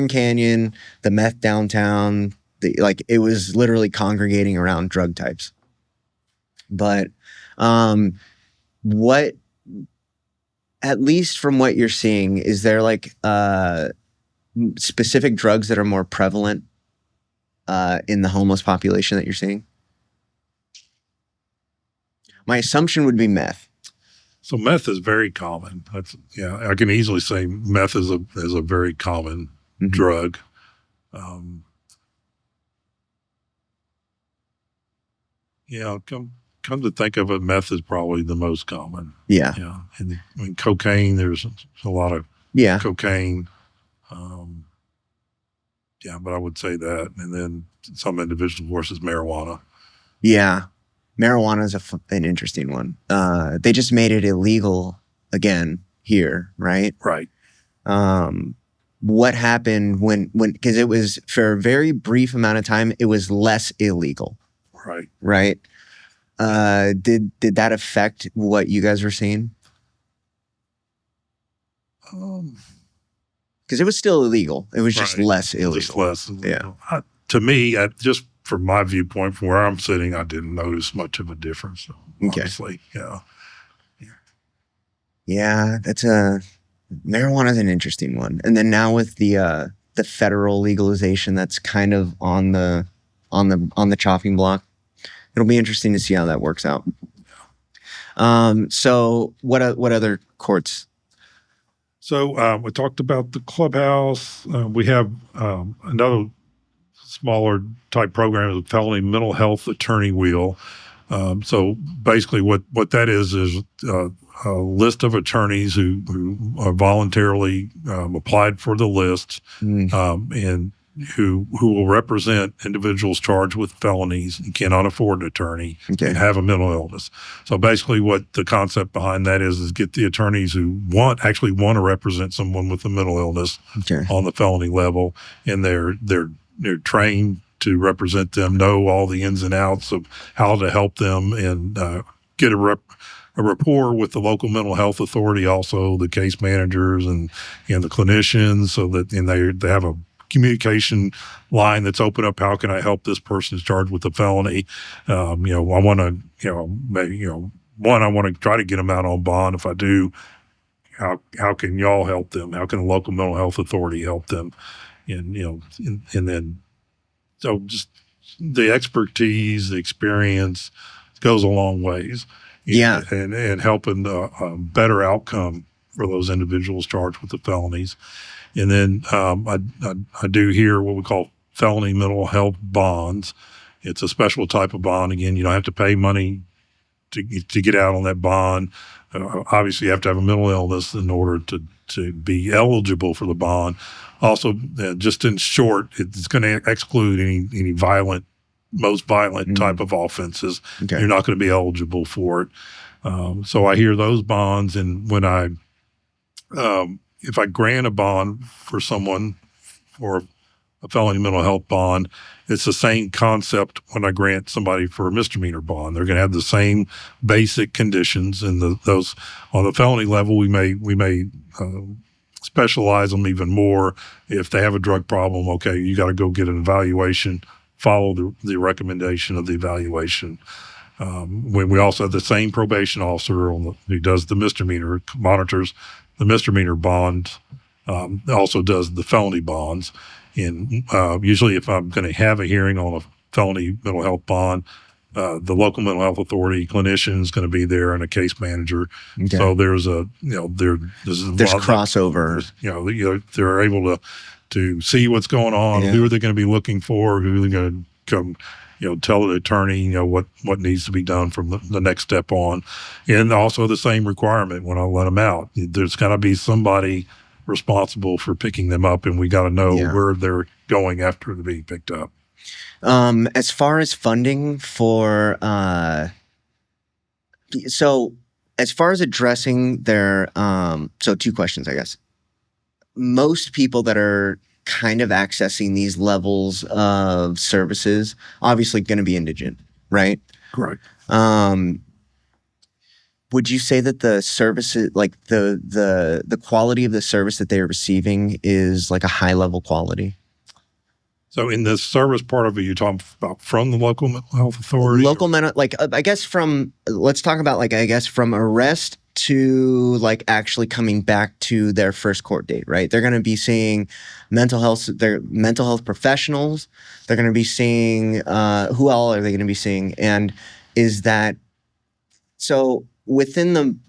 canyon, the meth downtown. It was literally congregating around drug types. But what, at least from what you're seeing, is there like specific drugs that are more prevalent in the homeless population that you're seeing? My assumption would be meth. So meth is very common. I can easily say meth is a very common drug. Come to think of it, meth is probably the most common. Yeah. Yeah. And cocaine, there's a lot of cocaine. But I would say that. And then some individuals, of course, is marijuana. Yeah. Marijuana is an interesting one. They just made it illegal again here, right? Right. What happened when because it was for a very brief amount of time, it was less illegal. Right. Right. Did that affect what you guys were seeing? Because it was still illegal. It was just less illegal. Just less illegal. Yeah. To me, just from my viewpoint, from where I'm sitting, I didn't notice much of a difference. Honestly, yeah. Yeah, marijuana is an interesting one. And then now with the federal legalization, that's kind of on the chopping block. It'll be interesting to see how that works out. So what other courts? So we talked about the clubhouse. We have another smaller type program, is felony mental health attorney wheel. So basically what that is a list of attorneys who are voluntarily applied for the list and who will represent individuals charged with felonies and cannot afford an attorney and have a mental illness. So basically what the concept behind that is get the attorneys who actually want to represent someone with a mental illness on the felony level, and they're trained to represent them, know all the ins and outs of how to help them, and get a rapport with the local mental health authority, also the case managers and the clinicians, so that they have a communication line that's open up. How can I help this person who's charged with a felony? I want to, I want to try to get them out on bond. If I do, how can y'all help them? How can the local mental health authority help them? And then so just the expertise, the experience goes a long ways. Yeah, and helping a better outcome for those individuals charged with the felonies. And then I do hear what we call felony mental health bonds. It's a special type of bond. Again, you don't have to pay money to get out on that bond. Obviously, you have to have a mental illness in order to be eligible for the bond. Also, just in short, it's going to exclude any most violent type of offenses. Okay. You're not going to be eligible for it. So I hear those bonds, and when if I grant a bond for someone for a felony mental health bond, it's the same concept when I grant somebody for a misdemeanor bond. They're going to have the same basic conditions, and those on the felony level, we may specialize them even more. If they have a drug problem, okay, you got to go get an evaluation, follow the recommendation of the evaluation. When we also have the same probation officer who does the misdemeanor, monitors the misdemeanor bond, also does the felony bonds. And usually if I'm going to have a hearing on a felony mental health bond, the local mental health authority clinician is going to be there and a case manager. Okay. So there's crossover. They're able to see what's going on. Yeah. Who are they going to be looking for? Who are they going to come, tell the attorney, what needs to be done from the next step on. And also the same requirement when I let them out. There's got to be somebody responsible for picking them up, and we got to know where they're going after they're being picked up. As far as funding for, so as far as addressing their, so two questions, I guess. Most people that are kind of accessing these levels of services, obviously going to be indigent, right? Correct. Would you say that the services, like the quality of the service that they are receiving is like a high level quality? So in the service part of it, you're talking about from the local mental health authority? Local mental, I guess let's talk about from arrest to like actually coming back to their first court date, right? They're going to be seeing mental health professionals. They're going to be seeing, who all are they going to be seeing? And is that, so within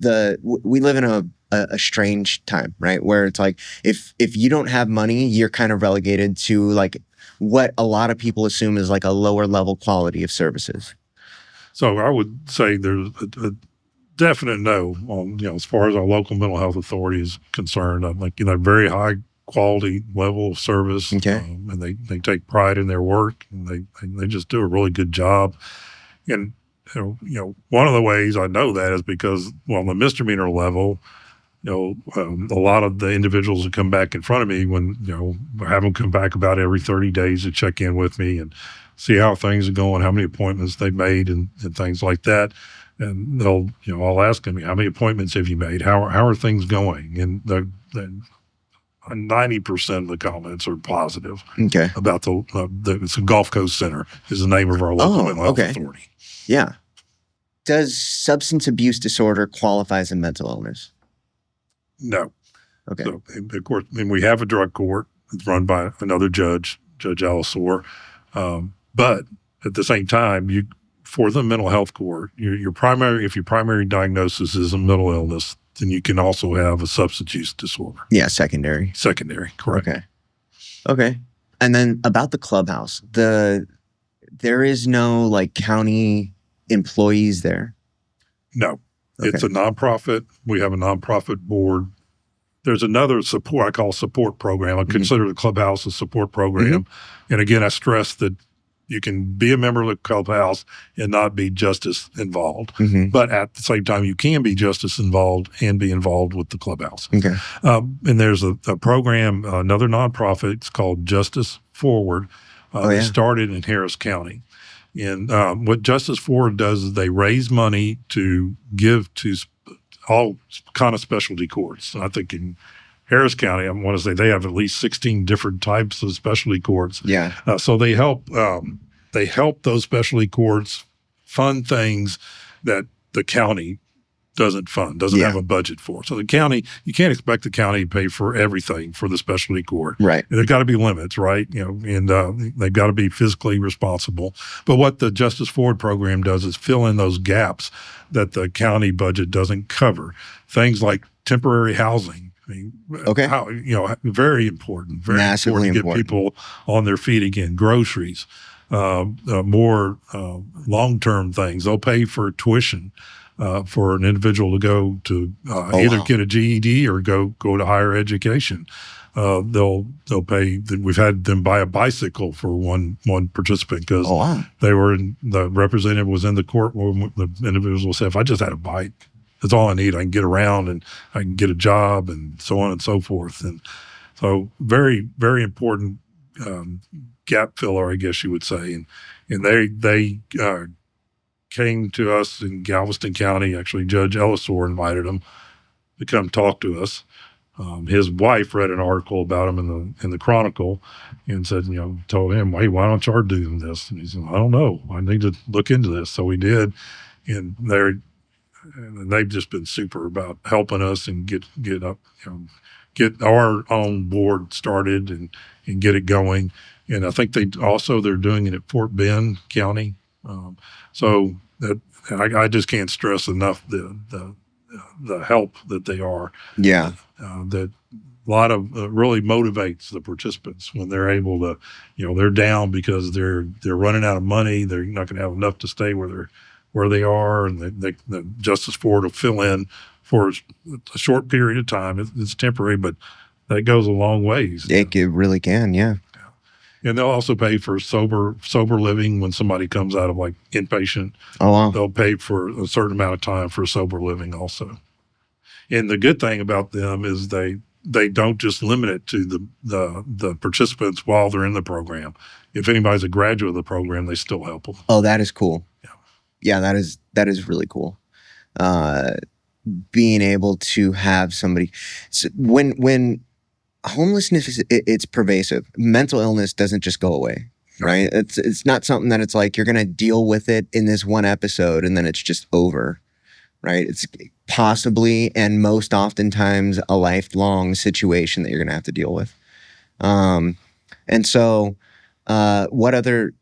we live in a strange time, right? Where it's like, if you don't have money, you're kind of relegated to like what a lot of people assume is like a lower level quality of services. So I would say there's a definite no on, as far as our local mental health authority is concerned. I think, very high quality level of service. Okay. And they take pride in their work, and they just do a really good job. And, one of the ways I know that is because, on the misdemeanor level, a lot of the individuals who come back in front of me when, I have them come back about every 30 days to check in with me and see how things are going, how many appointments they've made and things like that. And I'll ask them, how many appointments have you made? How are things going? And 90% of the comments are positive. Okay. About it's a Gulf Coast Center is the name of our local mental health authority. Yeah. Does substance abuse disorder qualify as a mental illness? No. Okay. So, of course, we have a drug court. It's run by another judge, Judge Allisor. But at the same time, for the mental health court, if your primary diagnosis is a mental illness, then you can also have a substance use disorder. Yeah, secondary. Secondary, correct. Okay. And then about the clubhouse, there is no like county employees there? No. Okay. It's a nonprofit. We have a nonprofit board. There's another I call support program. I consider the clubhouse a support program. Mm-hmm. And again, I stress that you can be a member of the clubhouse and not be justice involved. Mm-hmm. But at the same time, you can be justice involved and be involved with the clubhouse. Okay. And there's a program, another nonprofit, it's called Justice Forward. It started in Harris County. And what Justice Forward does is they raise money to give to all kind of specialty courts. I think in Harris County, I want to say they have at least 16 different types of specialty courts. Yeah. So they help those specialty courts fund things that the county doesn't have a budget for. So the county, you can't expect the county to pay for everything for the specialty court. Right. There's got to be limits, right? And they've got to be fiscally responsible. But what the Justice Forward program does is fill in those gaps that the county budget doesn't cover. Things like temporary housing. I mean, very important. Very Massively important to get people on their feet again. Groceries, more long-term things. They'll pay for tuition. For an individual to go to either get a GED or go to higher education. They'll pay. We've had them buy a bicycle for one participant because the representative was in the courtroom. The individual will say, "If I just had a bike, that's all I need. I can get around and I can get a job and so on and so forth." And so, very, very important gap filler, I guess you would say. And they came to us in Galveston County. Actually, Judge Ellisor invited him to come talk to us. His wife read an article about him in the Chronicle and said, told him, "Hey, why don't you do this?" And he said, "I don't know. I need to look into this." So we did, and they've just been super about helping us and get our own board started and get it going. And I think they're doing it at Fort Bend County. So that I just can't stress enough the help that they are. Yeah. That a lot of really motivates the participants when they're able to, they're down because they're running out of money. They're not going to have enough to stay where they are, and the Justice Forward will fill in for a short period of time. It's temporary, but that goes a long ways. It really can, yeah. And they'll also pay for sober living when somebody comes out of like inpatient. Oh, wow. They'll pay for a certain amount of time for sober living also. And the good thing about them is they don't just limit it to the participants while they're in the program. If anybody's a graduate of the program, they still help them. Oh, that is cool. Yeah, that is really cool. Being able to have somebody when homelessness it's pervasive. Mental illness doesn't just go away, right? It's not something that it's like you're going to deal with it in this one episode and then it's just over, right? It's possibly and most oftentimes a lifelong situation that you're going to have to deal with. And so, what other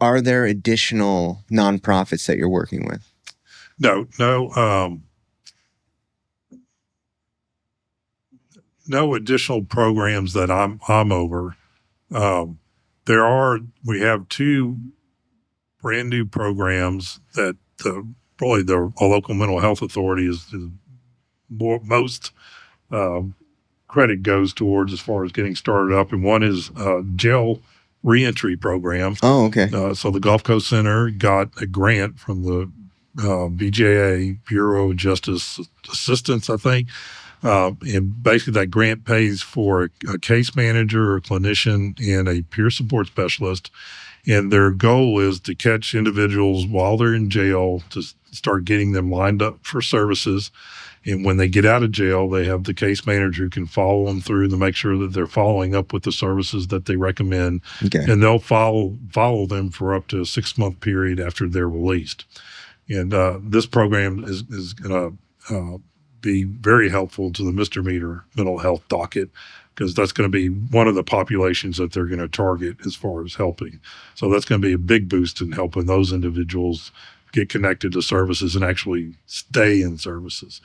are there additional nonprofits that you're working with? No additional programs that I'm over. We have two brand new programs that probably the local mental health authority is most credit goes towards as far as getting started up. And one is jail reentry program. Oh, okay. So the Gulf Coast Center got a grant from the BJA, Bureau of Justice Assistance, I think. And basically that grant pays for a case manager or clinician and a peer support specialist. And their goal is to catch individuals while they're in jail to start getting them lined up for services. And when they get out of jail, they have the case manager who can follow them through to make sure that they're following up with the services that they recommend. Okay. And they'll follow them for up to a 6-month period after they're released. And this program is going to be very helpful to the misdemeanor mental health docket because that's going to be one of the populations that they're going to target as far as helping. So that's going to be a big boost in helping those individuals get connected to services and actually stay in services.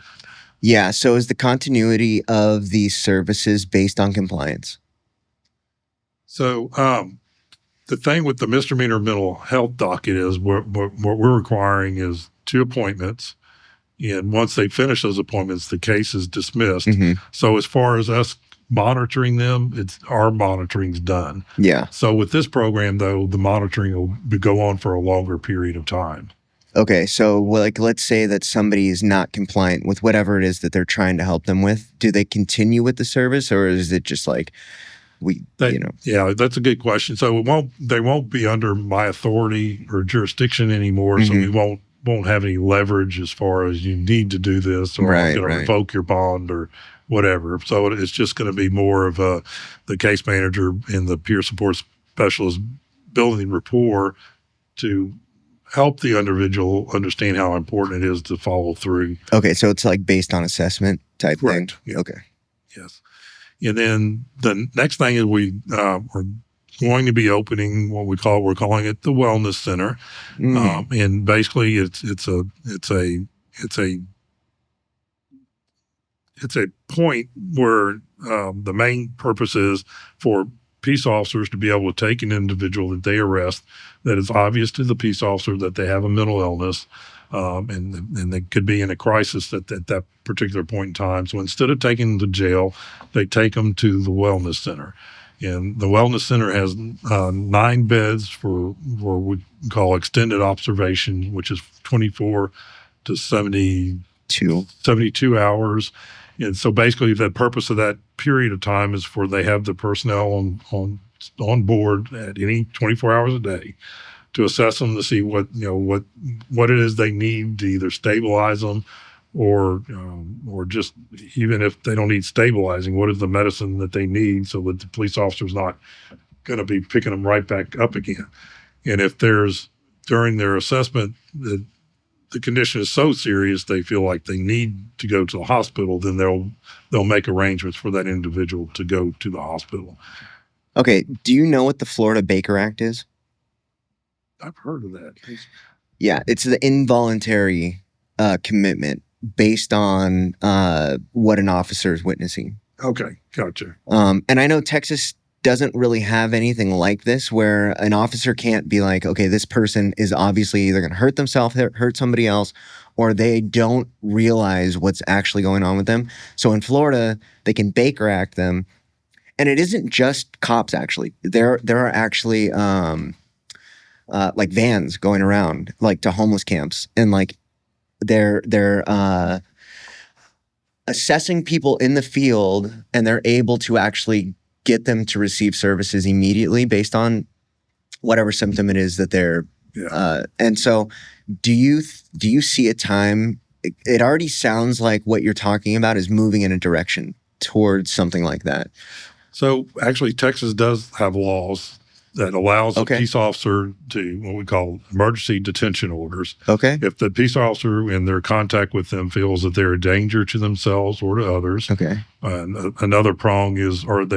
Yeah. So is the continuity of these services based on compliance? So the thing with the misdemeanor mental health docket is what we're requiring is 2 appointments. And once they finish those appointments, the case is dismissed. Mm-hmm. So as far as us monitoring them, our monitoring's done. Yeah. So with this program, though, the monitoring will go on for a longer period of time. Okay. So let's say that somebody is not compliant with whatever it is that they're trying to help them with. Do they continue with the service, or is it just like Yeah, that's a good question. So they won't be under my authority or jurisdiction anymore. Mm-hmm. So we won't have any leverage as far as you need to do this or I'm going to revoke your bond or whatever. So it's just going to be more of the case manager and the peer support specialist building rapport to help the individual understand how important it is to follow through. Okay, so it's like based on assessment type Correct. thing. Yeah. Okay. Yes. And then the next thing is we're going to be opening what we're calling it the Wellness Center. And basically it's a point where the main purpose is for peace officers to be able to take an individual that they arrest that is obvious to the peace officer that they have a mental illness, and they could be in a crisis at that particular point in time. So instead of taking them to jail, they take them to the Wellness Center. And the Wellness Center has 9 beds for what we call extended observation, which is 24 to 72 hours. And so basically the purpose of that period of time is for they have the personnel on board at any 24 hours a day to assess them to see what it is they need to either stabilize them or just even if they don't need stabilizing, what is the medicine that they need so that the police officer's not going to be picking them right back up again. And if there's during their assessment that the condition is so serious they feel like they need to go to the hospital, then they'll make arrangements for that individual to go to the hospital. Okay. Do you know what the Florida Baker Act is? I've heard of that. Yeah, it's the involuntary commitment based on what an officer is witnessing. Okay, gotcha. And I know Texas doesn't really have anything like this where an officer can't be like, okay, this person is obviously either going to hurt themselves, hurt somebody else, or they don't realize what's actually going on with them. So in Florida, they can Baker Act them. And it isn't just cops, actually. There are actually like vans going around like to homeless camps, and like they're assessing people in the field, and they're able to actually get them to receive services immediately based on whatever symptom it is that they're. And so, do you see a time? It already sounds like what you're talking about is moving in a direction towards something like that. So actually, Texas does have laws that allows a peace officer to what we call emergency detention orders. Okay. If the peace officer in their contact with them feels that they're a danger to themselves or to others. Okay. Another prong is, have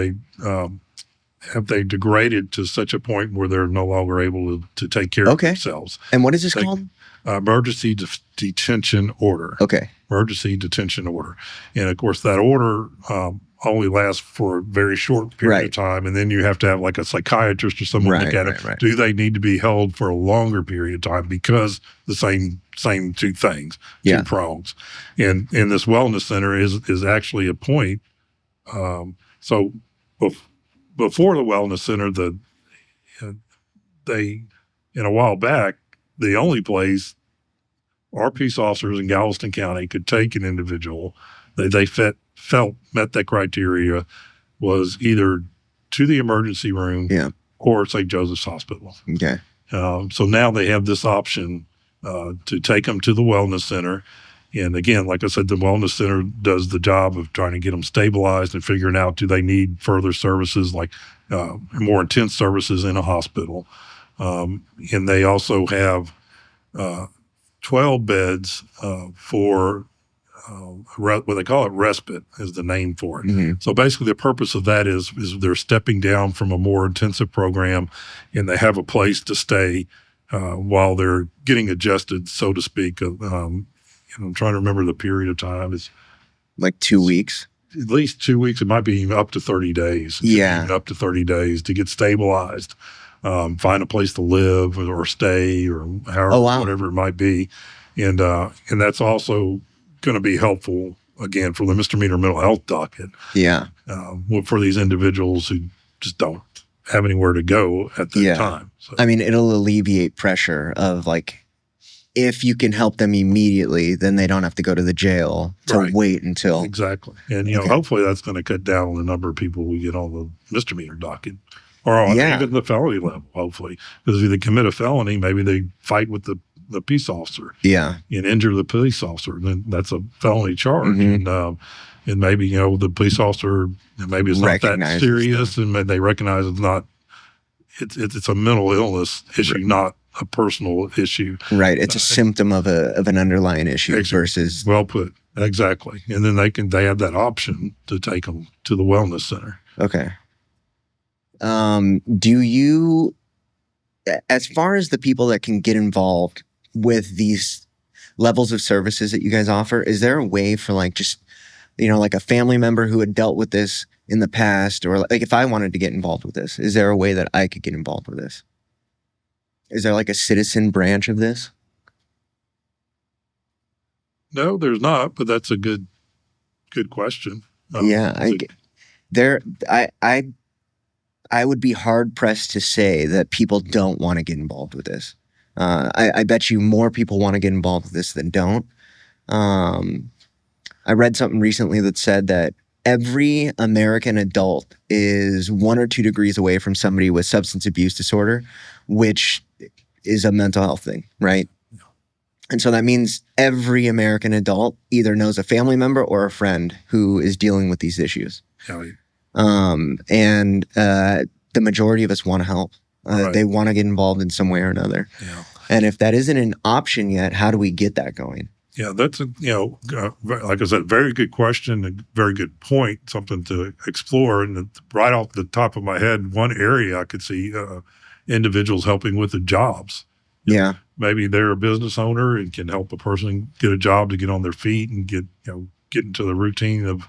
they degraded to such a point where they're no longer able to take care of themselves? And what is this called? Emergency detention order. Okay. Emergency detention order. And of course, that order only lasts for a very short period of time. And then you have to have like a psychiatrist or someone look at it. Do they need to be held for a longer period of time? Because the same two things, two prongs. And this wellness center is actually a point. So before the wellness center, in a while back, the only place our peace officers in Galveston County could take an individual that they felt met that criteria was either to the emergency room or St. Joseph's Hospital. Okay. So now they have this option to take them to the wellness center. And again, like I said, the wellness center does the job of trying to get them stabilized and figuring out, do they need further services like more intense services in a hospital. And they also have 12 beds for what they call it respite is the name for it. Mm-hmm. So basically the purpose of that is they're stepping down from a more intensive program and they have a place to stay while they're getting adjusted, so to speak. I'm trying to remember the period of time. It's like 2 weeks. At least 2 weeks. It might be even up to 30 days. Even up to 30 days to get stabilized. Find a place to live or stay or however, whatever it might be. And that's also going to be helpful, again, for the misdemeanor mental health docket. Yeah. For these individuals who just don't have anywhere to go at that time. So. I mean, it'll alleviate pressure of like, if you can help them immediately, then they don't have to go to the jail to wait until. Exactly. And, hopefully that's going to cut down on the number of people we get on the misdemeanor docket. Or on even the felony level, hopefully. Because if they commit a felony, maybe they fight with the peace officer and injure the police officer. Then that's a felony charge. Mm-hmm. And maybe, the police officer, maybe it's not that serious and they recognize it's not, it's a mental illness issue, not a personal issue. Right. It's a symptom of an underlying issue versus. Well put. Exactly. And then they have that option to take them to the wellness center. Okay. Do you, as far as the people that can get involved with these levels of services that you guys offer, is there a way for like just, like a family member who had dealt with this in the past, or like if I wanted to get involved with this, is there a way that I could get involved with this? Is there like a citizen branch of this? No, there's not, but that's a good question. I would be hard pressed to say that people don't want to get involved with this. I bet you more people want to get involved with this than don't. I read something recently that said that every American adult is 1 or 2 degrees away from somebody with substance abuse disorder, which is a mental health thing, right? And so that means every American adult either knows a family member or a friend who is dealing with these issues. And the majority of us want to help. They want to get involved in some way or another. Yeah. And if that isn't an option yet, how do we get that going? Yeah, that's like I said, very good question, a very good point, something to explore. And right off the top of my head, one area I could see individuals helping with the jobs. Yeah. Maybe they're a business owner and can help a person get a job to get on their feet and get into the routine of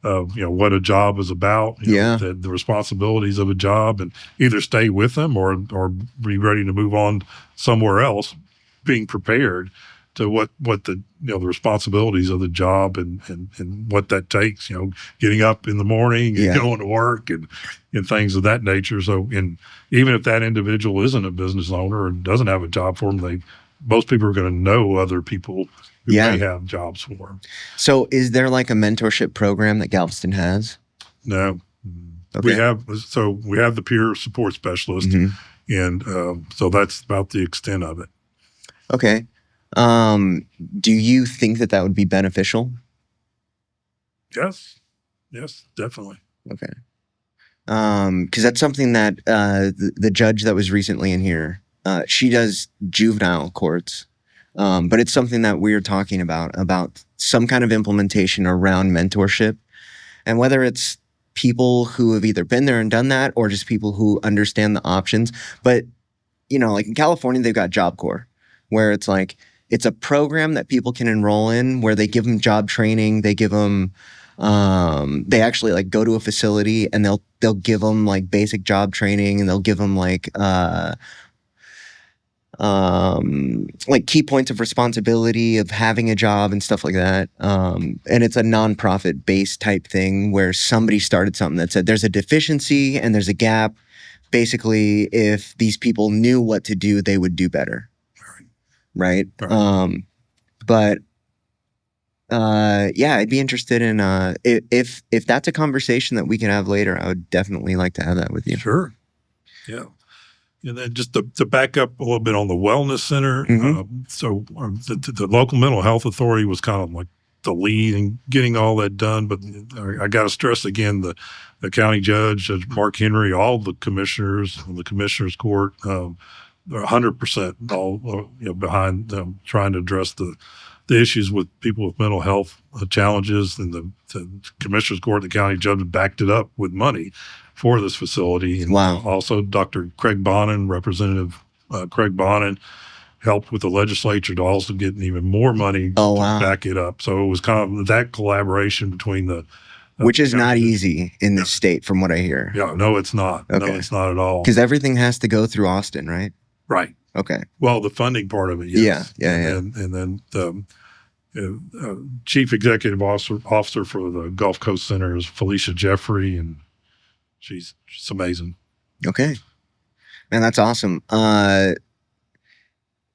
what a job is about, the responsibilities of a job, and either stay with them or be ready to move on somewhere else, being prepared to what the the responsibilities of the job and what that takes, getting up in the morning and going to work and things of that nature. So, even if that individual isn't a business owner and doesn't have a job for them, most people are going to know other people who may have jobs for them. So is there like a mentorship program that Galveston has? No. Okay. We have the peer support specialist, and so that's about the extent of it. Okay. Do you think that would be beneficial? Yes, definitely. Okay. Because that's something that the judge that was recently in here, she does juvenile courts, but it's something that we're talking about some kind of implementation around mentorship, and whether it's people who have either been there and done that or just people who understand the options. But, like in California, they've got Job Corps, where it's like, it's a program that people can enroll in where they give them job training. They give them, they actually like go to a facility and they'll give them like basic job training, and they'll give them like key points of responsibility of having a job and stuff like that. And it's a nonprofit based type thing where somebody started something that said there's a deficiency and there's a gap. Basically, if these people knew what to do, they would do better. Right. But I'd be interested in if that's a conversation that we can have later. I would definitely like to have that with you. Sure. Yeah. And then just to back up a little bit on the wellness center. So the local mental health authority was kind of like the lead in getting all that done. But I got to stress again, the county judge, Judge Mark Henry, all the commissioners on the commissioners court, 100% all behind them trying to address the issues with people with mental health challenges, and the commissioners court, the county judge backed it up with money for this facility. And also Dr. Craig Bonin, Representative Craig Bonin, helped with the legislature to also get even more money to back it up. So it was kind of that collaboration between the which is not easy in this state, from what I hear. Yeah, no, it's not. Okay. No, it's not at all. Because everything has to go through Austin, right? Right. Okay. Well, the funding part of it, yes. Yeah. And then the chief executive officer for the Gulf Coast Center is Felicia Jeffrey, and she's amazing. Okay. Man, that's awesome.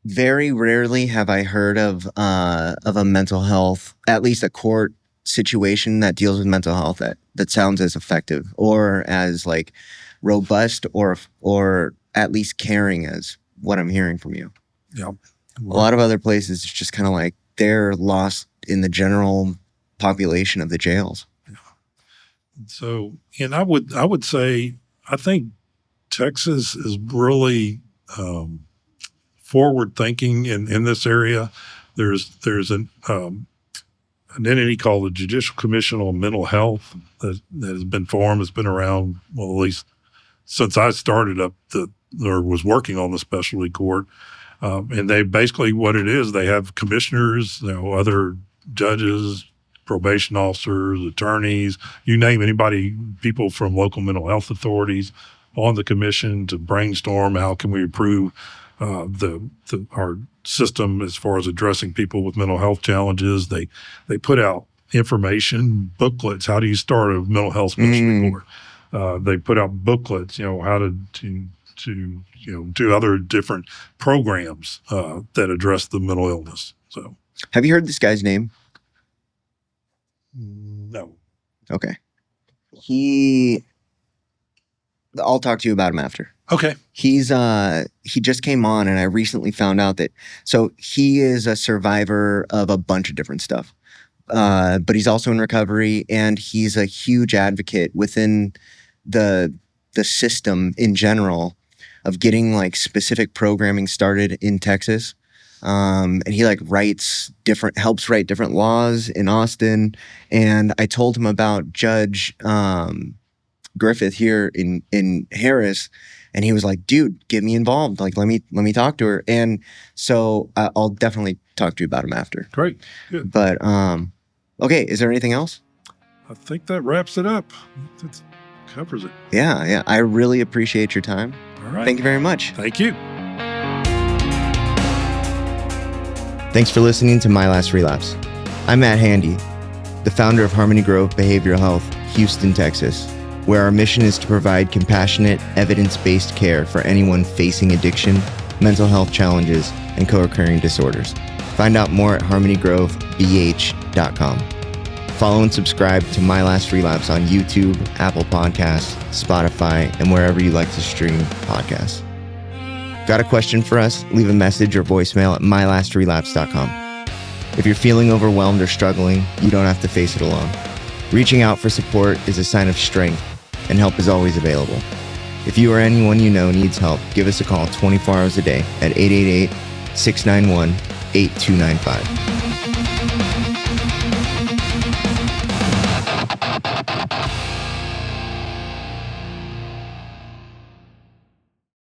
Very rarely have I heard of a mental health, at least a court situation that deals with mental health that sounds as effective or as like robust or at least caring as what I'm hearing from you. Yeah. A lot of other places, it's just kind of like they're lost in the general population of the jails. Yeah. So, and I would say, I think Texas is really forward thinking in this area. There's an entity called the Judicial Commission on Mental Health that has been formed. It's been around, well, at least since I started up or was working on the specialty court. And they basically, what it is, they have commissioners, other judges, probation officers, attorneys, you name anybody, people from local mental health authorities on the commission to brainstorm how can we improve our system as far as addressing people with mental health challenges. They put out information booklets. How do you start a mental health specialty court? They put out booklets, how to do other different programs that address the mental illness. So, have you heard this guy's name? No. Okay. I'll talk to you about him after. Okay. He just came on, and I recently found out that, so he is a survivor of a bunch of different stuff. But he's also in recovery, and he's a huge advocate within the system in general of getting like specific programming started in Texas. And he helps write different laws in Austin. And I told him about Judge Griffith here in Harris, and he was like, dude, get me involved. Like, let me talk to her. And so I'll definitely talk to you about him after. Great. Good. But okay, is there anything else? I think that wraps it up. That covers it. Yeah. I really appreciate your time. All right. Thank you very much. Thank you. Thanks for listening to My Last Relapse. I'm Matt Handy, the founder of Harmony Grove Behavioral Health, Houston, Texas, where our mission is to provide compassionate, evidence-based care for anyone facing addiction, mental health challenges, and co-occurring disorders. Find out more at harmonygrovebh.com. Follow and subscribe to My Last Relapse on YouTube, Apple Podcasts, Spotify, and wherever you like to stream podcasts. Got a question for us? Leave a message or voicemail at mylastrelapse.com. If you're feeling overwhelmed or struggling, you don't have to face it alone. Reaching out for support is a sign of strength, and help is always available. If you or anyone you know needs help, give us a call 24 hours a day at 888-691-8295.